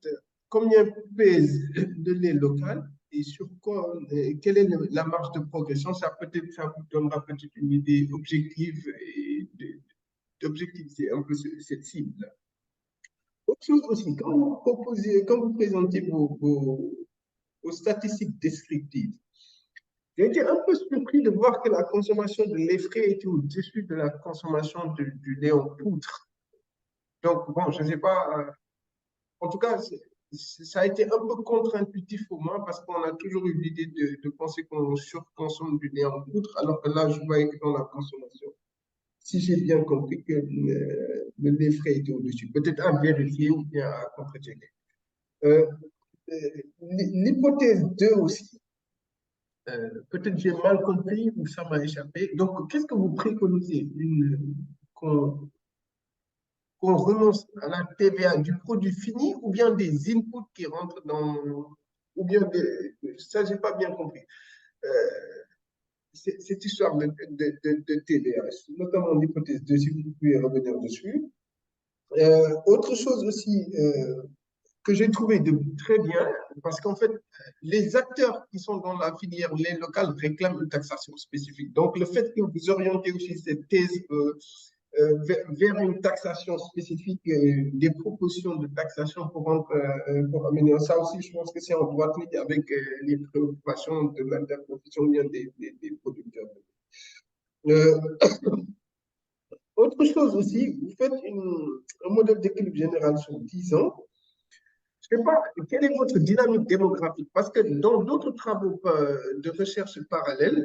combien pèse de lait local, et sur quoi, quelle est la marge de progression, ça vous donnera peut-être une idée objective et d'objectiver un peu cette cible. Autre chose aussi, quand vous présentez vos statistiques descriptives, j'ai été un peu surpris de voir que la consommation de lait frais était au-dessus de la consommation du lait en poudre. Donc, bon, je ne sais pas, en tout cas, ça a été un peu contre-intuitif pour moi parce qu'on a toujours eu l'idée de penser qu'on surconsomme du lait en poudre, alors que là, je voyais que dans la consommation, si j'ai bien compris que le lait frais était au-dessus. Peut-être à vérifier ou bien à contre-checker. Euh, L'hypothèse 2 aussi, peut-être j'ai mal compris ou ça m'a échappé. Donc, qu'est-ce que vous préconisez? Qu'on renonce à la TVA du produit fini ou bien des inputs qui rentrent dans, ou bien ça, j'ai pas bien compris. Cette histoire de TVA, notamment l'hypothèse 2, si vous pouvez revenir dessus. Autre chose aussi que j'ai trouvé de très bien, parce qu'en fait, les acteurs qui sont dans la filière lait locale réclament une taxation spécifique. Donc, le fait que vous orientez aussi cette thèse vers une taxation spécifique, des propositions de taxation pour améliorer ça aussi, je pense que c'est en droite ligne avec les préoccupations de l'interprofession des producteurs. Autre chose aussi, vous faites un modèle d'équilibre général sur 10 ans. Je ne sais pas, quelle est votre dynamique démographique? Parce que dans d'autres travaux de recherche parallèles,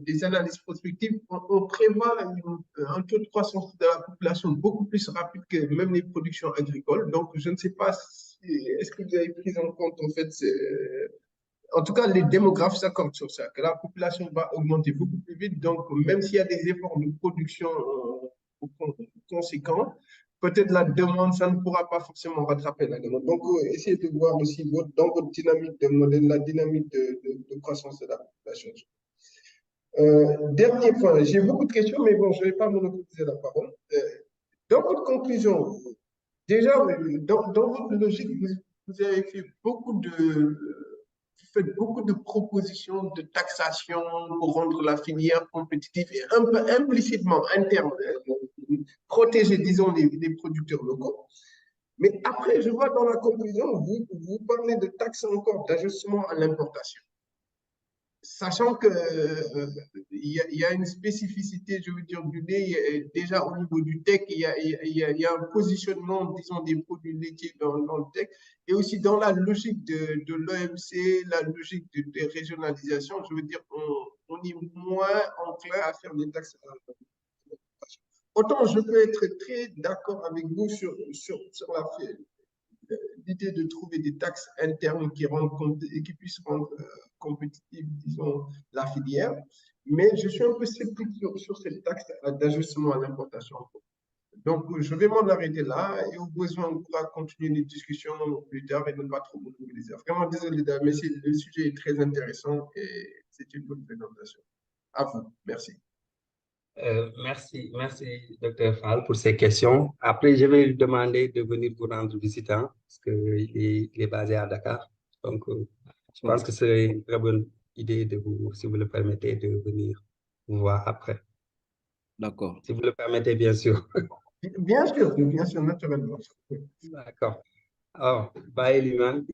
des analyses prospectives, on prévoit un taux de croissance de la population beaucoup plus rapide que même les productions agricoles. Donc, je ne sais pas est-ce que vous avez pris en compte, en fait, en tout cas, les démographes s'accordent sur ça, que la population va augmenter beaucoup plus vite. Donc, même s'il y a des efforts de production conséquents, peut-être la demande, ça ne pourra pas forcément rattraper la demande. Donc, essayez de voir aussi dans votre dynamique de modèle, la dynamique de croissance de la population. Dernier point, j'ai beaucoup de questions, mais bon, je ne vais pas monopoliser la parole. Dans votre conclusion, déjà, dans votre logique, vous avez fait vous faites beaucoup de propositions de taxation pour rendre la filière compétitive et un peu implicitement interne, protéger, disons, les producteurs locaux. Mais après, je vois dans la conclusion, vous parlez de taxes encore, d'ajustement à l'importation. Sachant que y a une spécificité, je veux dire, du lait, déjà au niveau du tech, il y a un positionnement, disons, des produits laitiers dans le tech, et aussi dans la logique de l'OMC, la logique de régionalisation, je veux dire, on est moins enclin à faire des taxes. Autant je peux être très d'accord avec vous sur l'idée de trouver des taxes internes qui puissent rendre compétitive, disons, la filière. Mais je suis un peu sceptique sur cette taxe d'ajustement à l'importation. Donc, je vais m'en arrêter là et au besoin, on pourra continuer les discussions plus tard et ne pas trop monopoliser. Vraiment désolé, mais le sujet est très intéressant et c'est une bonne présentation. À vous. Merci. Merci, Dr. Fall, pour ces questions. Après, je vais lui demander de venir vous rendre visite, hein, parce qu'il est basé à Dakar. Donc, je pense que c'est une très bonne idée de vous, si vous le permettez, de venir vous voir après. D'accord. Si vous le permettez, bien sûr. Bien sûr, naturellement. D'accord. Alors, Baye Liman,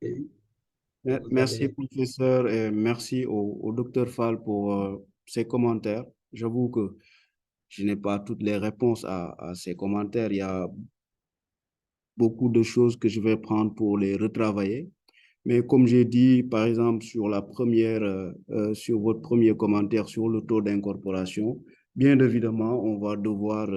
Merci, professeur, et merci au docteur Fall pour ses commentaires. J'avoue que je n'ai pas toutes les réponses à ces commentaires. Il y a beaucoup de choses que je vais prendre pour les retravailler. Mais comme j'ai dit, par exemple, sur votre premier commentaire sur le taux d'incorporation, bien évidemment, on va devoir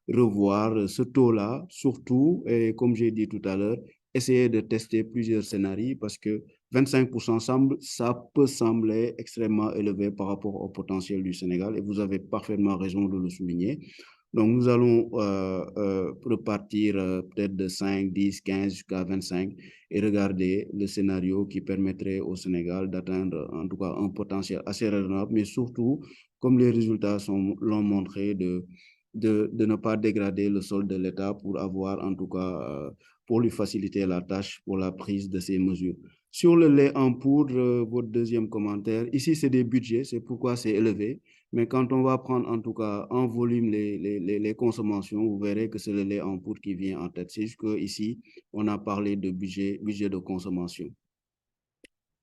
revoir ce taux-là, surtout, et comme j'ai dit tout à l'heure, essayer de tester plusieurs scénarios parce que 25% ça peut sembler extrêmement élevé par rapport au potentiel du Sénégal et vous avez parfaitement raison de le souligner. Donc, nous allons repartir peut-être de 5, 10, 15 jusqu'à 25 et regarder le scénario qui permettrait au Sénégal d'atteindre en tout cas un potentiel assez raisonnable, mais surtout, comme les résultats l'ont montré, de ne pas dégrader le sol de l'État pour avoir en tout cas, pour lui faciliter la tâche pour la prise de ces mesures. Sur le lait en poudre, votre deuxième commentaire, ici c'est des budgets, c'est pourquoi c'est élevé. Mais quand on va prendre en tout cas en volume les consommations, vous verrez que c'est le lait en poudre qui vient en tête. C'est juste qu'ici, on a parlé de budget de consommation.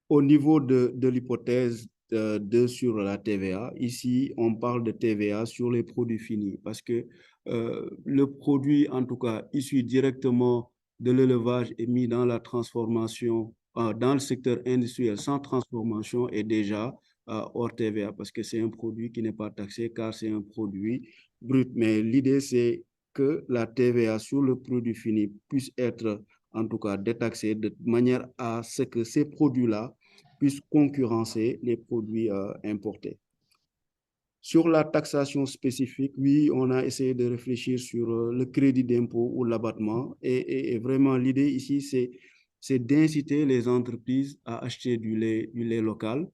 Au niveau de l'hypothèse 2 sur la TVA, ici, on parle de TVA sur les produits finis parce que le produit, en tout cas, issu directement de l'élevage et mis dans la transformation, dans le secteur industriel sans transformation est déjà hors TVA parce que c'est un produit qui n'est pas taxé car c'est un produit brut. Mais l'idée, c'est que la TVA sur le produit fini puisse être en tout cas détaxée de manière à ce que ces produits-là puissent concurrencer les produits importés. Sur la taxation spécifique, oui, on a essayé de réfléchir sur le crédit d'impôt ou l'abattement. Et vraiment, l'idée ici, c'est d'inciter les entreprises à acheter du lait local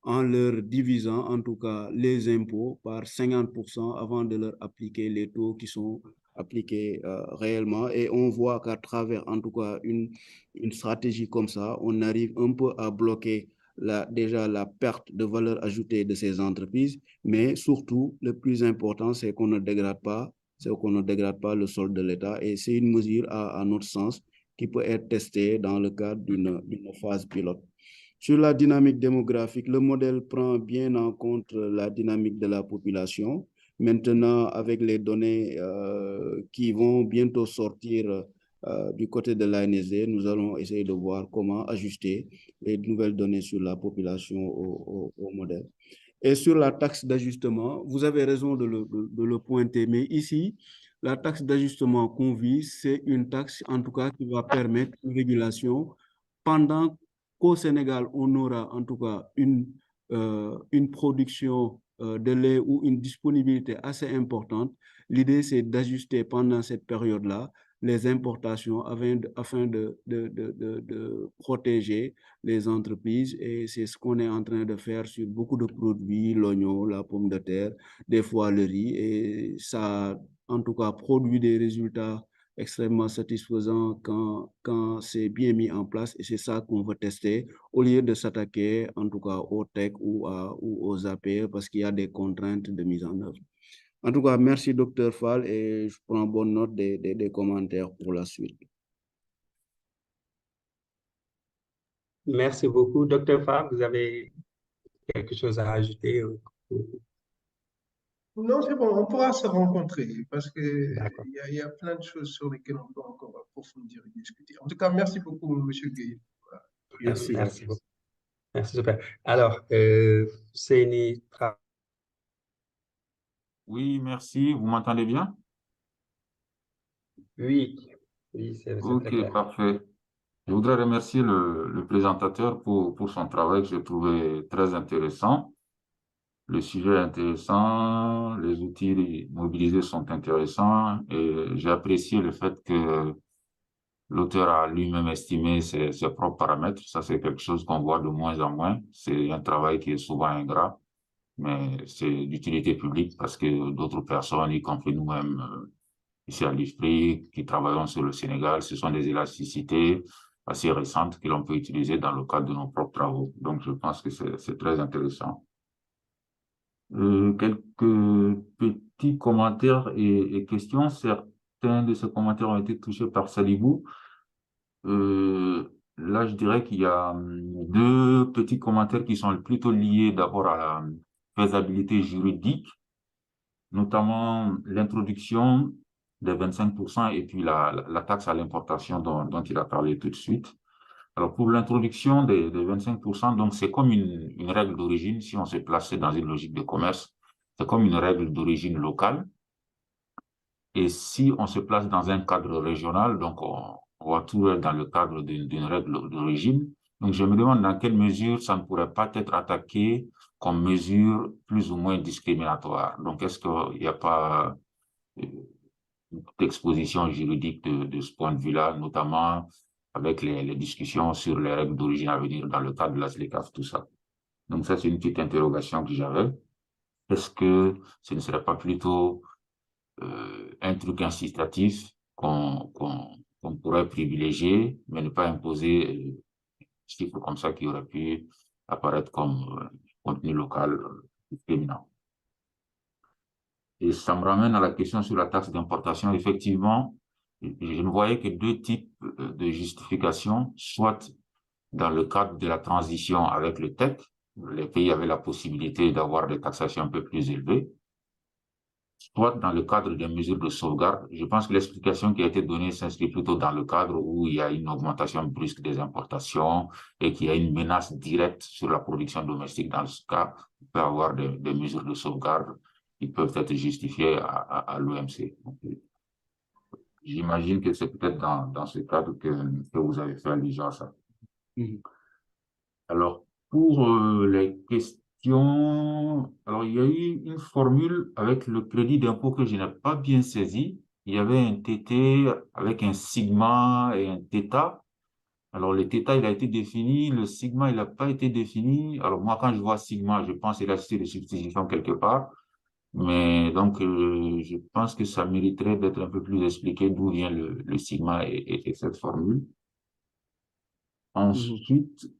en leur divisant en tout cas les impôts par 50% avant de leur appliquer les taux qui sont appliqués réellement. Et on voit qu'à travers en tout cas une stratégie comme ça, on arrive un peu à bloquer déjà la perte de valeur ajoutée de ces entreprises, mais surtout, le plus important, c'est qu'on ne dégrade pas, le solde de l'État. Et c'est une mesure, à notre sens, qui peut être testée dans le cadre d'une phase pilote. Sur la dynamique démographique, le modèle prend bien en compte la dynamique de la population. Maintenant, avec les données qui vont bientôt sortir du côté de l'ANSD, nous allons essayer de voir comment ajuster les nouvelles données sur la population au modèle. Et sur la taxe d'ajustement, vous avez raison de le pointer, mais ici, la taxe d'ajustement qu'on vise, c'est une taxe, en tout cas, qui va permettre une régulation pendant qu'au Sénégal, on aura en tout cas une production de lait ou une disponibilité assez importante. L'idée, c'est d'ajuster pendant cette période-là les importations afin de protéger les entreprises. Et c'est ce qu'on est en train de faire sur beaucoup de produits, l'oignon, la pomme de terre, des fois le riz. Et ça, en tout cas, produit des résultats extrêmement satisfaisants quand c'est bien mis en place. Et c'est ça qu'on veut tester au lieu de s'attaquer, en tout cas, aux tech ou aux APE parce qu'il y a des contraintes de mise en œuvre. En tout cas, merci, Dr. Fall, et je prends bonne note des commentaires pour la suite. Merci beaucoup. Dr. Fall, vous avez quelque chose à ajouter? Non, c'est bon, on pourra se rencontrer parce D'accord. qu'il y a plein de choses sur lesquelles on peut encore approfondir et discuter. En tout cas, merci beaucoup, M. Gueye. Merci. Merci beaucoup. Merci, super. Alors, Séni, Oui, merci. Vous m'entendez bien? oui, oui, c'est très Ok, clair. parfait. Je voudrais remercier le présentateur pour son travail que j'ai trouvé très intéressant. Le sujet est intéressant, les outils mobilisés sont intéressants et j'ai apprécié le fait que l'auteur a lui-même estimé ses propres paramètres. Ça, c'est quelque chose qu'on voit de moins en moins. C'est un travail qui est souvent ingrat, mais c'est d'utilité publique parce que d'autres personnes, y compris nous-mêmes, ici à l'IFPRI, qui travaillons sur le Sénégal, ce sont des élasticités assez récentes que l'on peut utiliser dans le cadre de nos propres travaux. Donc, je pense que c'est très intéressant. Quelques petits commentaires et questions. Certains de ces commentaires ont été touchés par Salibou. Là, je dirais qu'il y a deux petits commentaires qui sont plutôt liés d'abord à la faisabilité juridique, notamment l'introduction des 25% et puis la taxe à l'importation dont il a parlé tout de suite. Alors, pour l'introduction des 25%, donc c'est comme une règle d'origine, si on se plaçait dans une logique de commerce, c'est comme une règle d'origine locale. Et si on se place dans un cadre régional, donc on va tout être dans le cadre d'une règle d'origine. Donc, je me demande dans quelle mesure ça ne pourrait pas être attaqué comme mesure plus ou moins discriminatoire. Donc, est-ce qu'il n'y a pas d'exposition juridique de ce point de vue-là, notamment avec les discussions sur les règles d'origine à venir dans le cadre de la SLECAF, tout ça. Donc ça, c'est une petite interrogation que j'avais. Est-ce que ce ne serait pas plutôt un truc incitatif qu'on pourrait privilégier, mais ne pas imposer chiffres comme ça qui auraient pu apparaître comme contenu local discriminant. Et ça me ramène à la question sur la taxe d'importation. Effectivement, je ne voyais que deux types de justification, soit dans le cadre de la transition avec le TEC, les pays avaient la possibilité d'avoir des taxations un peu plus élevées, soit dans le cadre des mesures de sauvegarde. Je pense que l'explication qui a été donnée s'inscrit plutôt dans le cadre où il y a une augmentation brusque des importations et qu'il y a une menace directe sur la production domestique. Dans ce cas, on peut avoir des mesures de sauvegarde qui peuvent être justifiées à l'OMC. J'imagine que c'est peut-être dans ce cadre que vous avez fait allusion à ça. Alors, pour les questions, alors il y a eu une formule avec le crédit d'impôt que je n'ai pas bien saisi. Il y avait un TT avec un sigma et un θ. Alors, le θ, il a été défini, le sigma, il n'a pas été défini. Alors, moi, quand je vois sigma, je pense qu'il a cité de substitution quelque part. Mais donc, je pense que ça mériterait d'être un peu plus expliqué d'où vient le sigma et cette formule. Ensuite,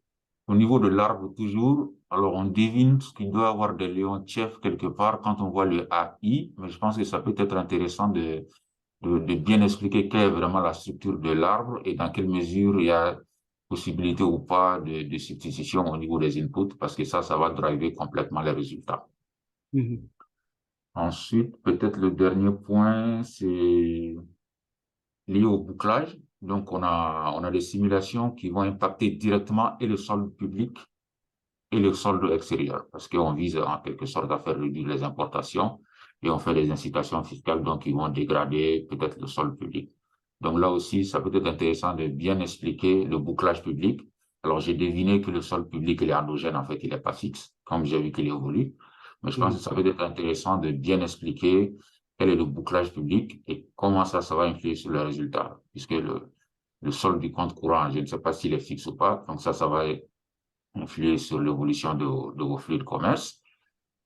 au niveau de l'arbre toujours, alors on devine qu'il doit avoir des léons chefs quelque part quand on voit le AI, mais je pense que ça peut être intéressant de bien expliquer quelle est vraiment la structure de l'arbre et dans quelle mesure il y a possibilité ou pas de substitution au niveau des inputs, parce que ça va driver complètement les résultats. Ensuite, peut-être le dernier point, c'est lié au bouclage. Donc, on a des simulations qui vont impacter directement et le solde public et le solde extérieur, parce qu'on vise en quelque sorte à faire réduire les importations et on fait des incitations fiscales donc qui vont dégrader peut-être le solde public. Donc là aussi, ça peut être intéressant de bien expliquer le bouclage public. Alors, j'ai deviné que le solde public, il est endogène, en fait, il n'est pas fixe, comme j'ai vu qu'il évolue. Mais je pense que ça peut être intéressant de bien expliquer quel est le bouclage public et comment ça va influer sur les résultats, puisque le solde du compte courant, je ne sais pas s'il est fixe ou pas, donc ça va influer sur l'évolution de vos flux de commerce.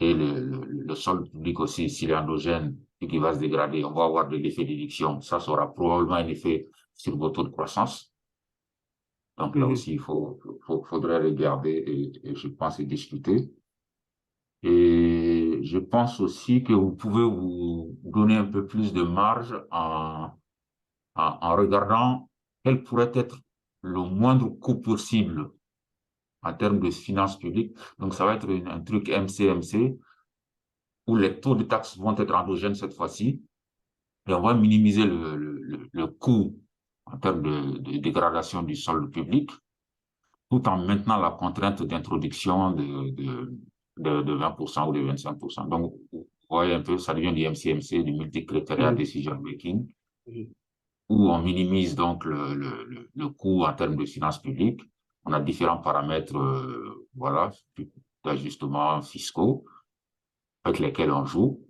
Et le solde public aussi, s'il est endogène et qui va se dégrader, on va avoir de l'effet d'éviction. Ça aura probablement un effet sur vos taux de croissance. Donc là aussi, il faudrait regarder et je pense et discuter. Et je pense aussi que vous pouvez vous donner un peu plus de marge en regardant quel pourrait être le moindre coût possible en termes de finances publiques. Donc, ça va être un truc MCMC où les taux de taxes vont être endogènes cette fois-ci et on va minimiser le coût en termes de dégradation du sol public tout en maintenant la contrainte d'introduction de 20% ou de 25%. Donc, vous voyez un peu, ça devient du MCMC, du multi-criteria decision making, où on minimise donc le coût en termes de finances publiques. On a différents paramètres, voilà, d'ajustements fiscaux avec lesquels on joue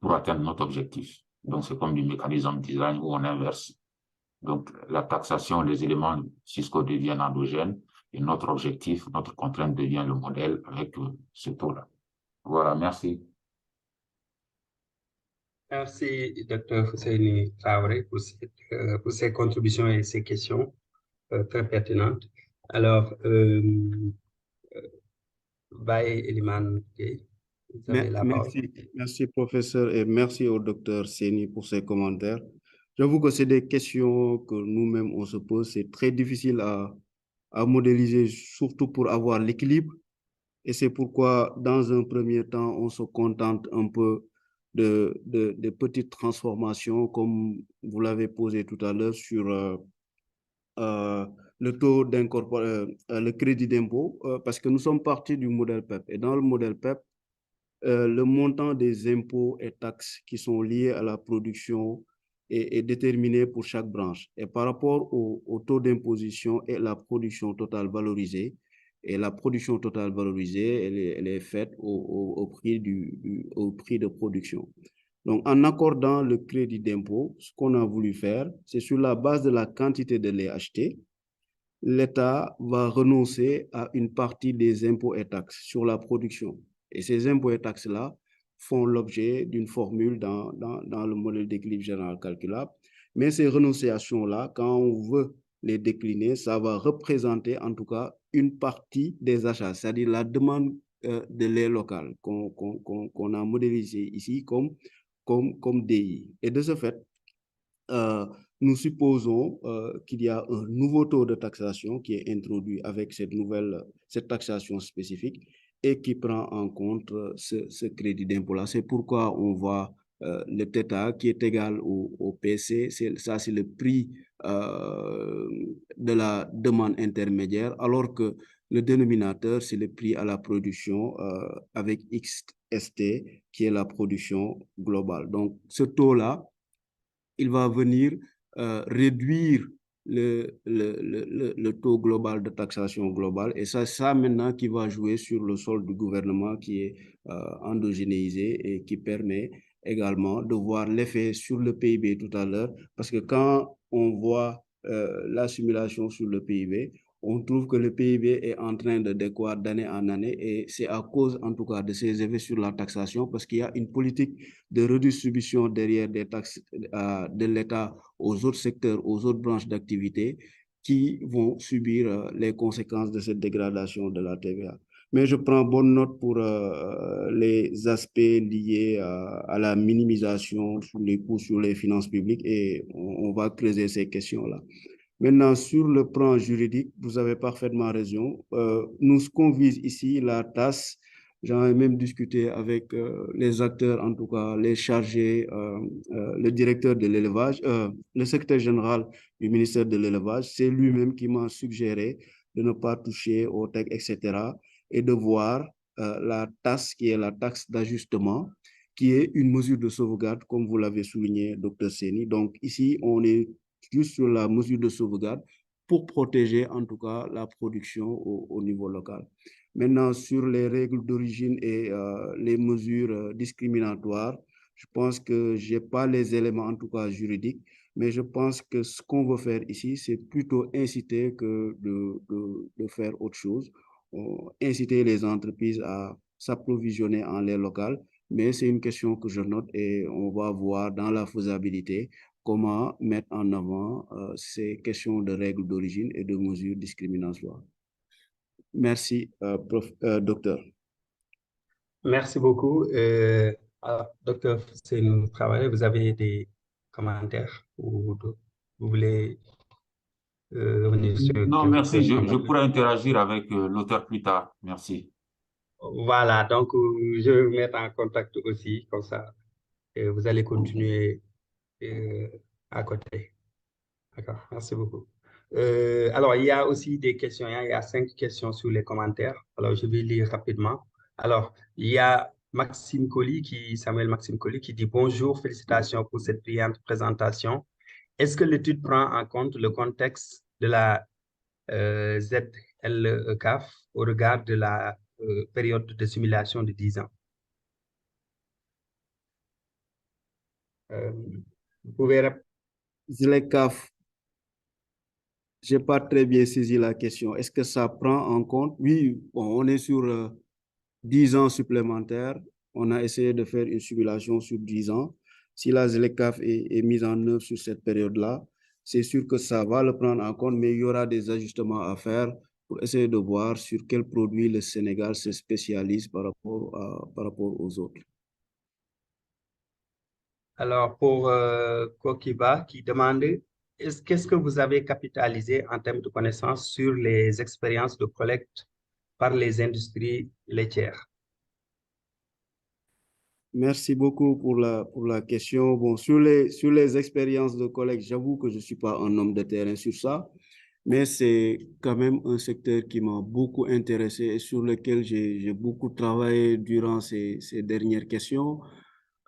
pour atteindre notre objectif. Donc, c'est comme du mécanisme design où on inverse. Donc, la taxation, les éléments fiscaux deviennent endogènes et notre objectif, notre contrainte devient le modèle avec ce taux-là. Voilà, merci. Merci, Dr. Husseini Traoré, pour ces contributions et ces questions très pertinentes. Alors, Baye Eliman Gueye, vous avez la parole. Merci, professeur, et merci au docteur Seni pour ses commentaires. J'avoue que c'est des questions que nous-mêmes, on se pose. C'est très difficile à modéliser, surtout pour avoir l'équilibre. Et c'est pourquoi, dans un premier temps, on se contente un peu de petites transformations, comme vous l'avez posé tout à l'heure, sur le taux le crédit d'impôt, parce que nous sommes partis du modèle PEP. Et dans le modèle PEP, le montant des impôts et taxes qui sont liés à la production est déterminé pour chaque branche. Et par rapport au taux d'imposition et la production totale valorisée, et la production totale valorisée, elle est faite au prix au prix de production. Donc, en accordant le crédit d'impôt, ce qu'on a voulu faire, c'est sur la base de la quantité de lait acheté, l'État va renoncer à une partie des impôts et taxes sur la production. Et ces impôts et taxes-là font l'objet d'une formule dans le modèle d'équilibre général calculable. Mais ces renonciations-là, quand on veut les décliner, ça va représenter en tout cas une partie des achats, c'est-à-dire la demande de lait local qu'on a modélisé ici comme DI. Et de ce fait, nous supposons qu'il y a un nouveau taux de taxation qui est introduit avec cette taxation spécifique et qui prend en compte ce crédit d'impôt-là. C'est pourquoi on voit le θ qui est égal au PC. Ça, c'est le prix de la demande intermédiaire, alors que le dénominateur, c'est le prix à la production avec XST, qui est la production globale. Donc, ce taux-là, il va venir réduire le taux global de taxation globale. Et ça maintenant qui va jouer sur le solde du gouvernement qui est endogénéisé et qui permet également de voir l'effet sur le PIB tout à l'heure. Parce que quand on voit la simulation sur le PIB, on trouve que le PIB est en train de décroître d'année en année et c'est à cause en tout cas de ces effets sur la taxation parce qu'il y a une politique de redistribution derrière des taxes de l'État aux autres secteurs, aux autres branches d'activité qui vont subir les conséquences de cette dégradation de la TVA. Mais je prends bonne note pour les aspects liés à la minimisation sur les coûts sur les finances publiques et on va creuser ces questions-là. Maintenant, sur le plan juridique, vous avez parfaitement raison. Nous, ce qu'on vise ici, la tasse, j'en ai même discuté avec les acteurs, en tout cas les chargés, le directeur de l'élevage, le secrétaire général du ministère de l'élevage, c'est lui-même qui m'a suggéré de ne pas toucher aux TEC, etc. et de voir la tasse qui est la taxe d'ajustement, qui est une mesure de sauvegarde, comme vous l'avez souligné, Dr Seni. Donc ici, on est juste sur la mesure de sauvegarde pour protéger en tout cas la production au niveau local. Maintenant, sur les règles d'origine et les mesures discriminatoires, je pense que je n'ai pas les éléments en tout cas juridiques, mais je pense que ce qu'on veut faire ici, c'est plutôt inciter que de faire autre chose, inciter les entreprises à s'approvisionner en lait local, mais c'est une question que je note et on va voir dans la faisabilité comment mettre en avant ces questions de règles d'origine et de mesures discriminatoires. Merci, docteur. Merci beaucoup. Alors, docteur Seynou Traoré, vous avez des commentaires ou vous voulez revenir sur... Non, merci. Je pourrais interagir avec l'auteur plus tard. Merci. Voilà, donc je vais vous mettre en contact aussi, comme ça, vous allez continuer à côté. D'accord, merci beaucoup. Alors, il y a aussi des questions, hein, il y a 5 questions sur les commentaires. Alors, je vais lire rapidement. Alors, il y a Samuel Maxime Colli qui dit bonjour, félicitations pour cette brillante présentation. Est-ce que l'étude prend en compte le contexte de la ZLECAF au regard de la période de simulation de 10 ans? Vous pouvez ZLECAF, je n'ai pas très bien saisi la question. Est-ce que ça prend en compte? Oui, bon, on est sur 10 ans supplémentaires. On a essayé de faire une simulation sur 10 ans. Si la ZLECAF est mise en œuvre sur cette période-là, c'est sûr que ça va le prendre en compte, mais il y aura des ajustements à faire pour essayer de voir sur quel produit le Sénégal se spécialise par rapport aux autres. Alors, pour Kokiba qui demande, qu'est-ce que vous avez capitalisé en termes de connaissances sur les expériences de collecte par les industries laitières? Merci beaucoup pour la question. Bon, sur les expériences de collecte, j'avoue que je ne suis pas un homme de terrain sur ça, mais c'est quand même un secteur qui m'a beaucoup intéressé et sur lequel j'ai beaucoup travaillé durant ces dernières questions.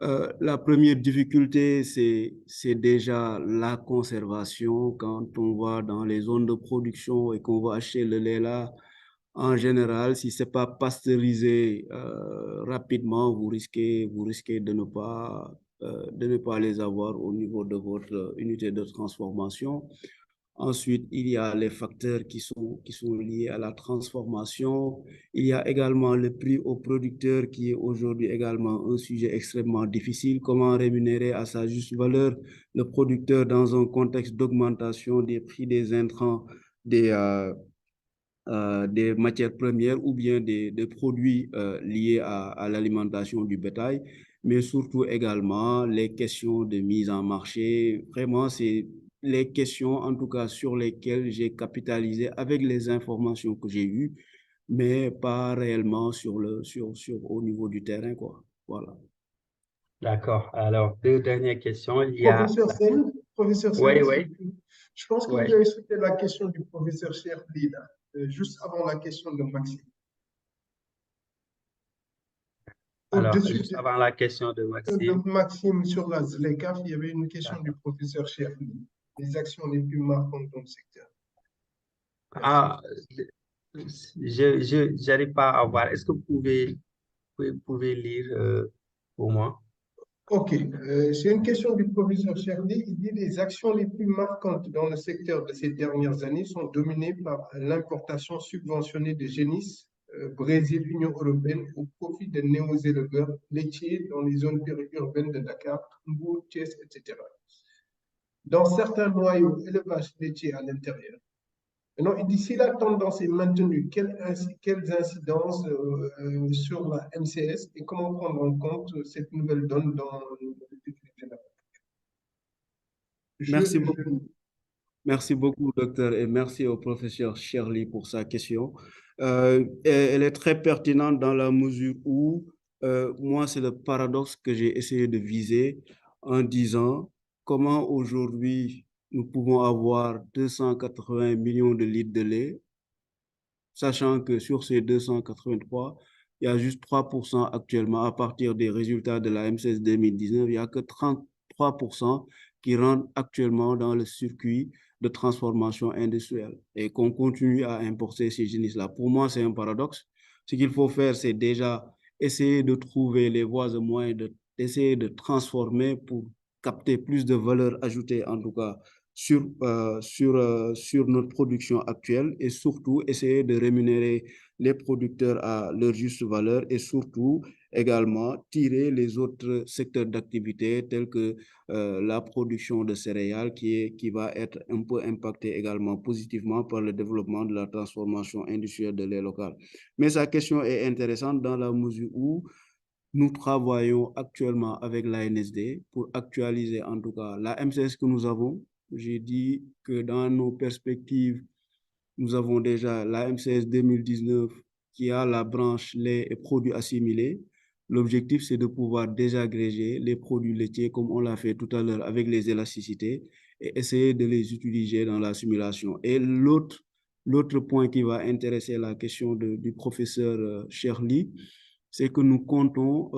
La première difficulté, c'est déjà la conservation. Quand on va dans les zones de production et qu'on va acheter le lait là, en général, si c'est pas pasteurisé rapidement, vous risquez de ne pas les avoir au niveau de votre unité de transformation. Ensuite, il y a les facteurs qui sont liés à la transformation. Il y a également le prix au producteur qui est aujourd'hui également un sujet extrêmement difficile. Comment rémunérer à sa juste valeur le producteur dans un contexte d'augmentation des prix des intrants, des, euh, des matières premières ou bien des produits liés à l'alimentation du bétail, mais surtout également les questions de mise en marché. Vraiment, c'est les questions, en tout cas, sur lesquelles j'ai capitalisé avec les informations que j'ai eues, mais pas réellement au niveau du terrain, quoi. Voilà. D'accord. Alors, deux dernières questions. Il y a... Professeur Sen, Oui, oui, je pense que vous oui. avez sauté la question du professeur Cherli, là, juste avant la question de Maxime. Alors, Au-dessus juste avant la question de de Maxime. Maxime sur la ZLECAF, il y avait une question du professeur Cherli. Les actions les plus marquantes dans le secteur. Merci. Ah, je n'arrive pas à voir. Est-ce que vous pouvez lire pour moi? OK. C'est une question du professeur Cherli. Il dit les actions les plus marquantes dans le secteur de ces dernières années sont dominées par l'importation subventionnée de génisses, Brésil, Union européenne, au profit des néo-éleveurs laitiers dans les zones périurbaines de Dakar, Mbour, Thiès, etc. Dans certains noyaux, élevage laitier à l'intérieur. Maintenant, il dit si la tendance est maintenue, quelles incidences sur la MCS et comment prendre en compte cette nouvelle donne dans l'utilité de la Merci beaucoup. Merci beaucoup, docteur, et merci au professeur Shirley pour sa question. Elle est très pertinente dans la mesure où, moi, c'est le paradoxe que j'ai essayé de viser en disant comment aujourd'hui nous pouvons avoir 280 millions de litres de lait, sachant que sur ces 283, il y a juste 3% actuellement à partir des résultats de la M16 2019, il n'y a que 33% qui rentrent actuellement dans le circuit de transformation industrielle et qu'on continue à importer ces génisses-là. Pour moi, c'est un paradoxe. Ce qu'il faut faire, c'est déjà essayer de trouver les voies et moyens d'essayer de transformer pour capter plus de valeur ajoutée, en tout cas sur notre production actuelle et surtout essayer de rémunérer les producteurs à leur juste valeur et surtout également tirer les autres secteurs d'activité tels que la production de céréales qui va être un peu impactée également positivement par le développement de la transformation industrielle de lait local. Mais sa question est intéressante dans la mesure où nous travaillons actuellement avec l'ANSD pour actualiser en tout cas la MCS que nous avons. J'ai dit que dans nos perspectives, nous avons déjà la MCS 2019 qui a la branche lait et produits assimilés. L'objectif, c'est de pouvoir désagréger les produits laitiers comme on l'a fait tout à l'heure avec les élasticités et essayer de les utiliser dans la simulation. Et l'autre point qui va intéresser la question du professeur Cherli, c'est que nous comptons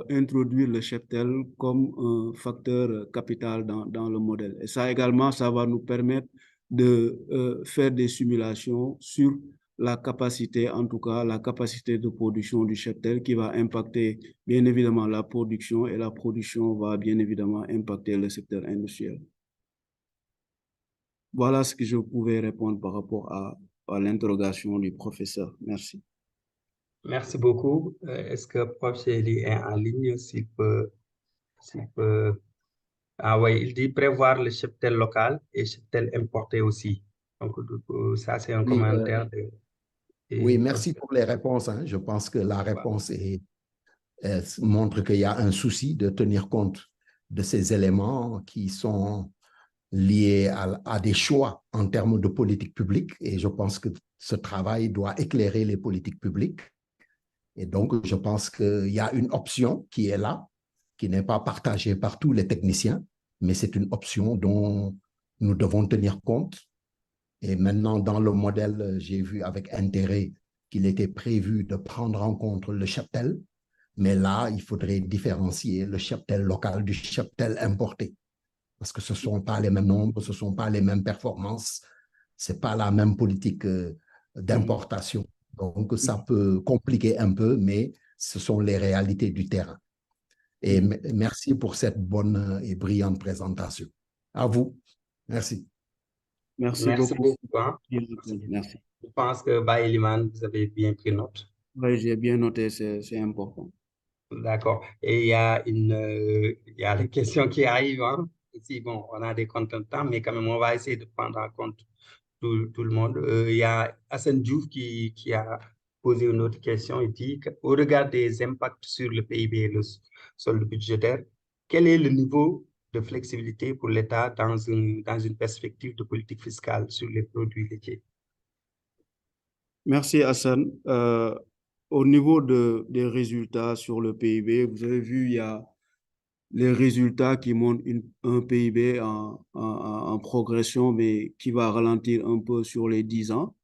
introduire le cheptel comme un facteur capital dans le modèle. Et ça également, ça va nous permettre de faire des simulations sur la capacité, en tout cas la capacité de production du cheptel qui va impacter bien évidemment la production et la production va bien évidemment impacter le secteur industriel. Voilà ce que je pouvais répondre par rapport à l'interrogation du professeur. Merci. Merci beaucoup. Est-ce que Prof. Chély est en ligne s'il peut... Ah oui, il dit prévoir le cheptel local et cheptel importé aussi. Donc, ça, c'est un Oui, commentaire oui, de merci professeur. pour les réponses, hein. Je pense que la réponse montre qu'il y a un souci de tenir compte de ces éléments qui sont liés à des choix en termes de politique publique. Et je pense que ce travail doit éclairer les politiques publiques. Et donc, je pense qu'il y a une option qui est là, qui n'est pas partagée par tous les techniciens, mais c'est une option dont nous devons tenir compte Et maintenant, dans le modèle, j'ai vu avec intérêt qu'il était prévu de prendre en compte le cheptel, mais là, il faudrait différencier le cheptel local du cheptel importé, parce que ce ne sont pas les mêmes nombres, ce ne sont pas les mêmes performances, ce n'est pas la même politique d'importation. Donc, ça peut compliquer un peu, mais ce sont les réalités du terrain. Et merci pour cette bonne et brillante présentation. À vous. Merci. Merci Merci beaucoup. beaucoup, hein. Merci. Je pense que Baye Liman, vous avez bien pris note. Oui, j'ai bien noté, c'est important. D'accord. Et il y a les questions qui arrivent, hein. Ici, bon, on a des comptes en temps, mais quand même, on va essayer de prendre en compte tout le monde. Il y a Hassan Diouf qui a posé une autre question. Il dit qu'au regard des impacts sur le PIB et le solde budgétaire, quel est le niveau de flexibilité pour l'État dans une perspective de politique fiscale sur les produits laitiers? Merci Hassan. Au niveau des résultats sur le PIB, vous avez vu, il y a les résultats qui montrent un PIB en progression, mais qui va ralentir un peu sur les 10 ans.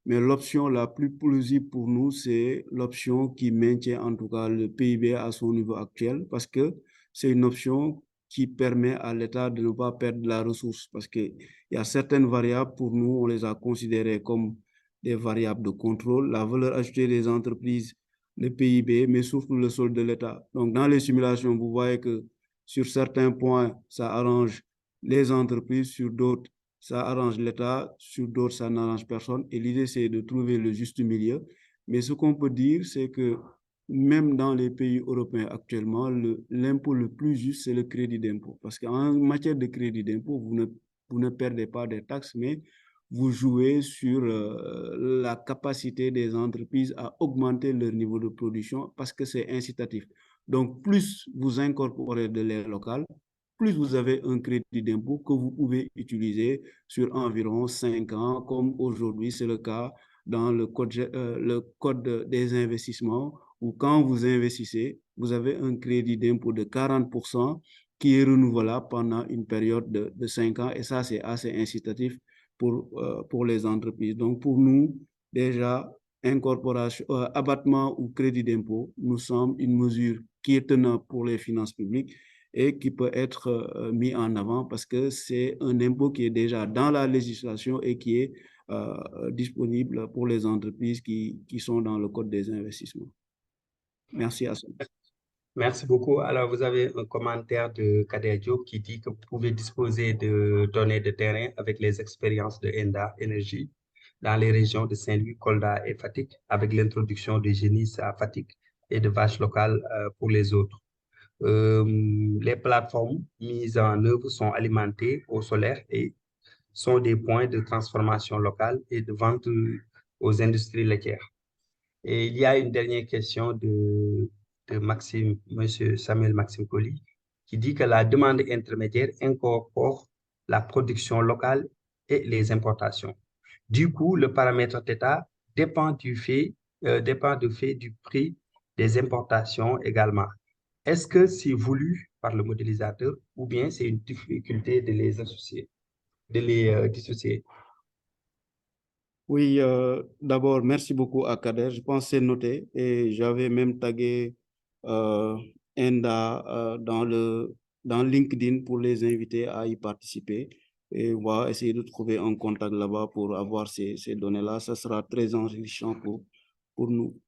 Mais l'option la plus plausible pour nous, c'est l'option qui maintient en tout cas le PIB à son niveau actuel, parce que c'est une option qui permet à l'État de ne pas perdre de la ressource, parce qu'il y a certaines variables, pour nous, on les a considérées comme des variables de contrôle, la valeur ajoutée des entreprises, le PIB, mais surtout le solde de l'État. Donc, dans les simulations, vous voyez que sur certains points, ça arrange les entreprises, sur d'autres, ça arrange l'État, sur d'autres, ça n'arrange personne. Et l'idée, c'est de trouver le juste milieu. Mais ce qu'on peut dire, c'est que même dans les pays européens actuellement, l'impôt le plus juste, c'est le crédit d'impôt. Parce qu'en matière de crédit d'impôt, vous ne perdez pas des taxes, mais vous jouez sur la capacité des entreprises à augmenter leur niveau de production parce que c'est incitatif. Donc, plus vous incorporez de l'aide locale, plus vous avez un crédit d'impôt que vous pouvez utiliser sur environ 5 ans, comme aujourd'hui c'est le cas dans le code des investissements, où quand vous investissez, vous avez un crédit d'impôt de 40% qui est renouvelable pendant une période de 5 ans, et ça c'est assez incitatif pour les entreprises. Donc pour nous, déjà, incorporation, abattement ou crédit d'impôt nous semble une mesure qui est tenable pour les finances publiques et qui peut être mis en avant parce que c'est un impôt qui est déjà dans la législation et qui est disponible pour les entreprises qui sont dans le code des investissements. Merci à ça. Merci beaucoup. Alors, vous avez un commentaire de Kader Diop qui dit que vous pouvez disposer de données de terrain avec les expériences de ENDA Énergie dans les régions de Saint-Louis, Kolda et Fatick, avec l'introduction de génisses à Fatick et de vaches locales pour les autres. Les plateformes mises en œuvre sont alimentées au solaire et sont des points de transformation locale et de vente aux industries laitières. Et il y a une dernière question de Maxime, Monsieur Samuel Maxime Colli, qui dit que la demande intermédiaire incorpore la production locale et les importations. Du coup, le paramètre θ dépend du fait du prix des importations également. Est-ce que c'est voulu par le modélisateur ou bien c'est une difficulté de les associer, de les dissocier? Oui, d'abord, merci beaucoup à Kader. Je pense que c'est noté et j'avais même tagué ENDA dans LinkedIn pour les inviter à y participer. Et on va essayer de trouver un contact là-bas pour avoir ces données-là. Ça sera très enrichissant pour nous.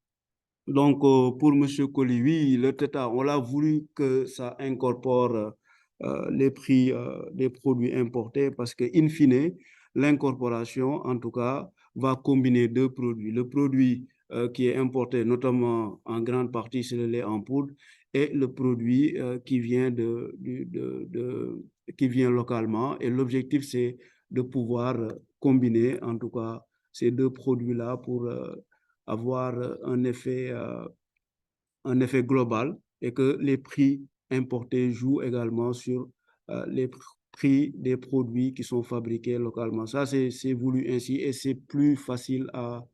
Donc, pour M. Colli, oui, le θ, on l'a voulu que ça incorpore les prix des produits importés parce que, in fine, l'incorporation, en tout cas, va combiner deux produits. Le produit qui est importé, notamment en grande partie, c'est le lait en poudre, et le produit qui vient qui vient localement. Et l'objectif, c'est de pouvoir combiner, en tout cas, ces deux produits-là pour avoir un effet global et que les prix importés jouent également sur les prix des produits qui sont fabriqués localement. Ça, c'est voulu ainsi et c'est plus facile à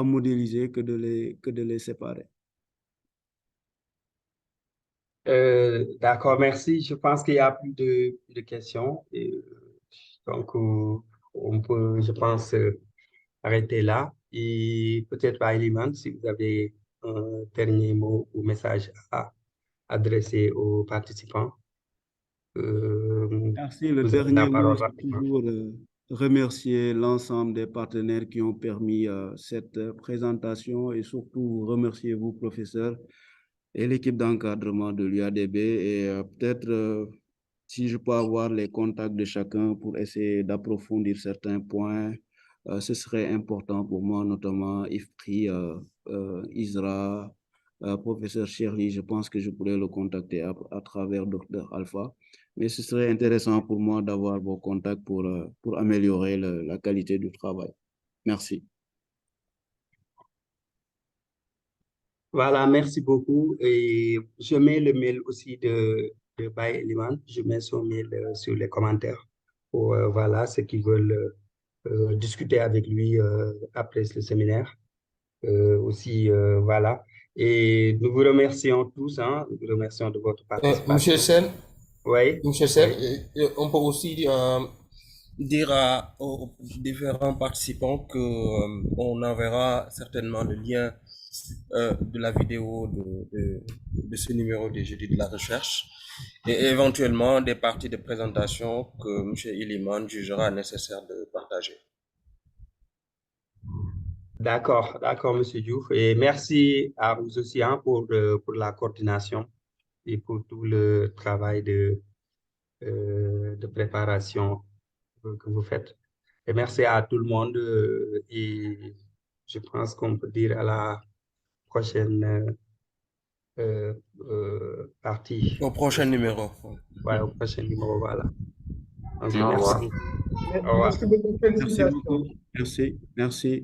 modéliser que de les séparer. D'accord, merci. Je pense qu'il n'y a plus de questions. Et, donc, on peut, je pense, arrêter là. Et peut-être, par Eliman, si vous avez un dernier mot ou message à adresser aux participants, Merci. Le vous avez la dernier mot, parole c'est rapidement. toujours remercier l'ensemble des partenaires qui ont permis cette présentation et surtout remercier vous, professeur, et l'équipe d'encadrement de l'UADB. Et peut-être, si je peux avoir les contacts de chacun pour essayer d'approfondir certains points, ce serait important pour moi, notamment Ifri, Isra, professeur Shirley. Je pense que je pourrais le contacter à travers Dr Alpha. Mais ce serait intéressant pour moi d'avoir vos contacts pour améliorer la qualité du travail. Merci. Voilà, merci beaucoup. Et je mets le mail aussi de Baye Eliman. Je mets son mail sur les commentaires pour voilà, ceux qui veulent discuter avec lui après le séminaire. Aussi, voilà. Et nous vous remercions tous, hein, nous vous remercions de votre Monsieur participation. Sen, Oui, Monsieur Sen, oui. on peut aussi dire aux différents participants que on enverra certainement le lien de la vidéo de ce numéro des Jeudis de la recherche et éventuellement des parties de présentation que Monsieur Iliman jugera nécessaire de partager. D'accord, Monsieur Diouf. Et merci à vous aussi hein, pour la coordination et pour tout le travail de préparation que vous faites. Et merci à tout le monde et je pense qu'on peut dire à la prochaine partie. Au prochain numéro. Ouais, au prochain numéro, voilà. Donc, Et au revoir. merci. Au revoir. Merci beaucoup. Merci Félicitations. beaucoup. Merci. Merci.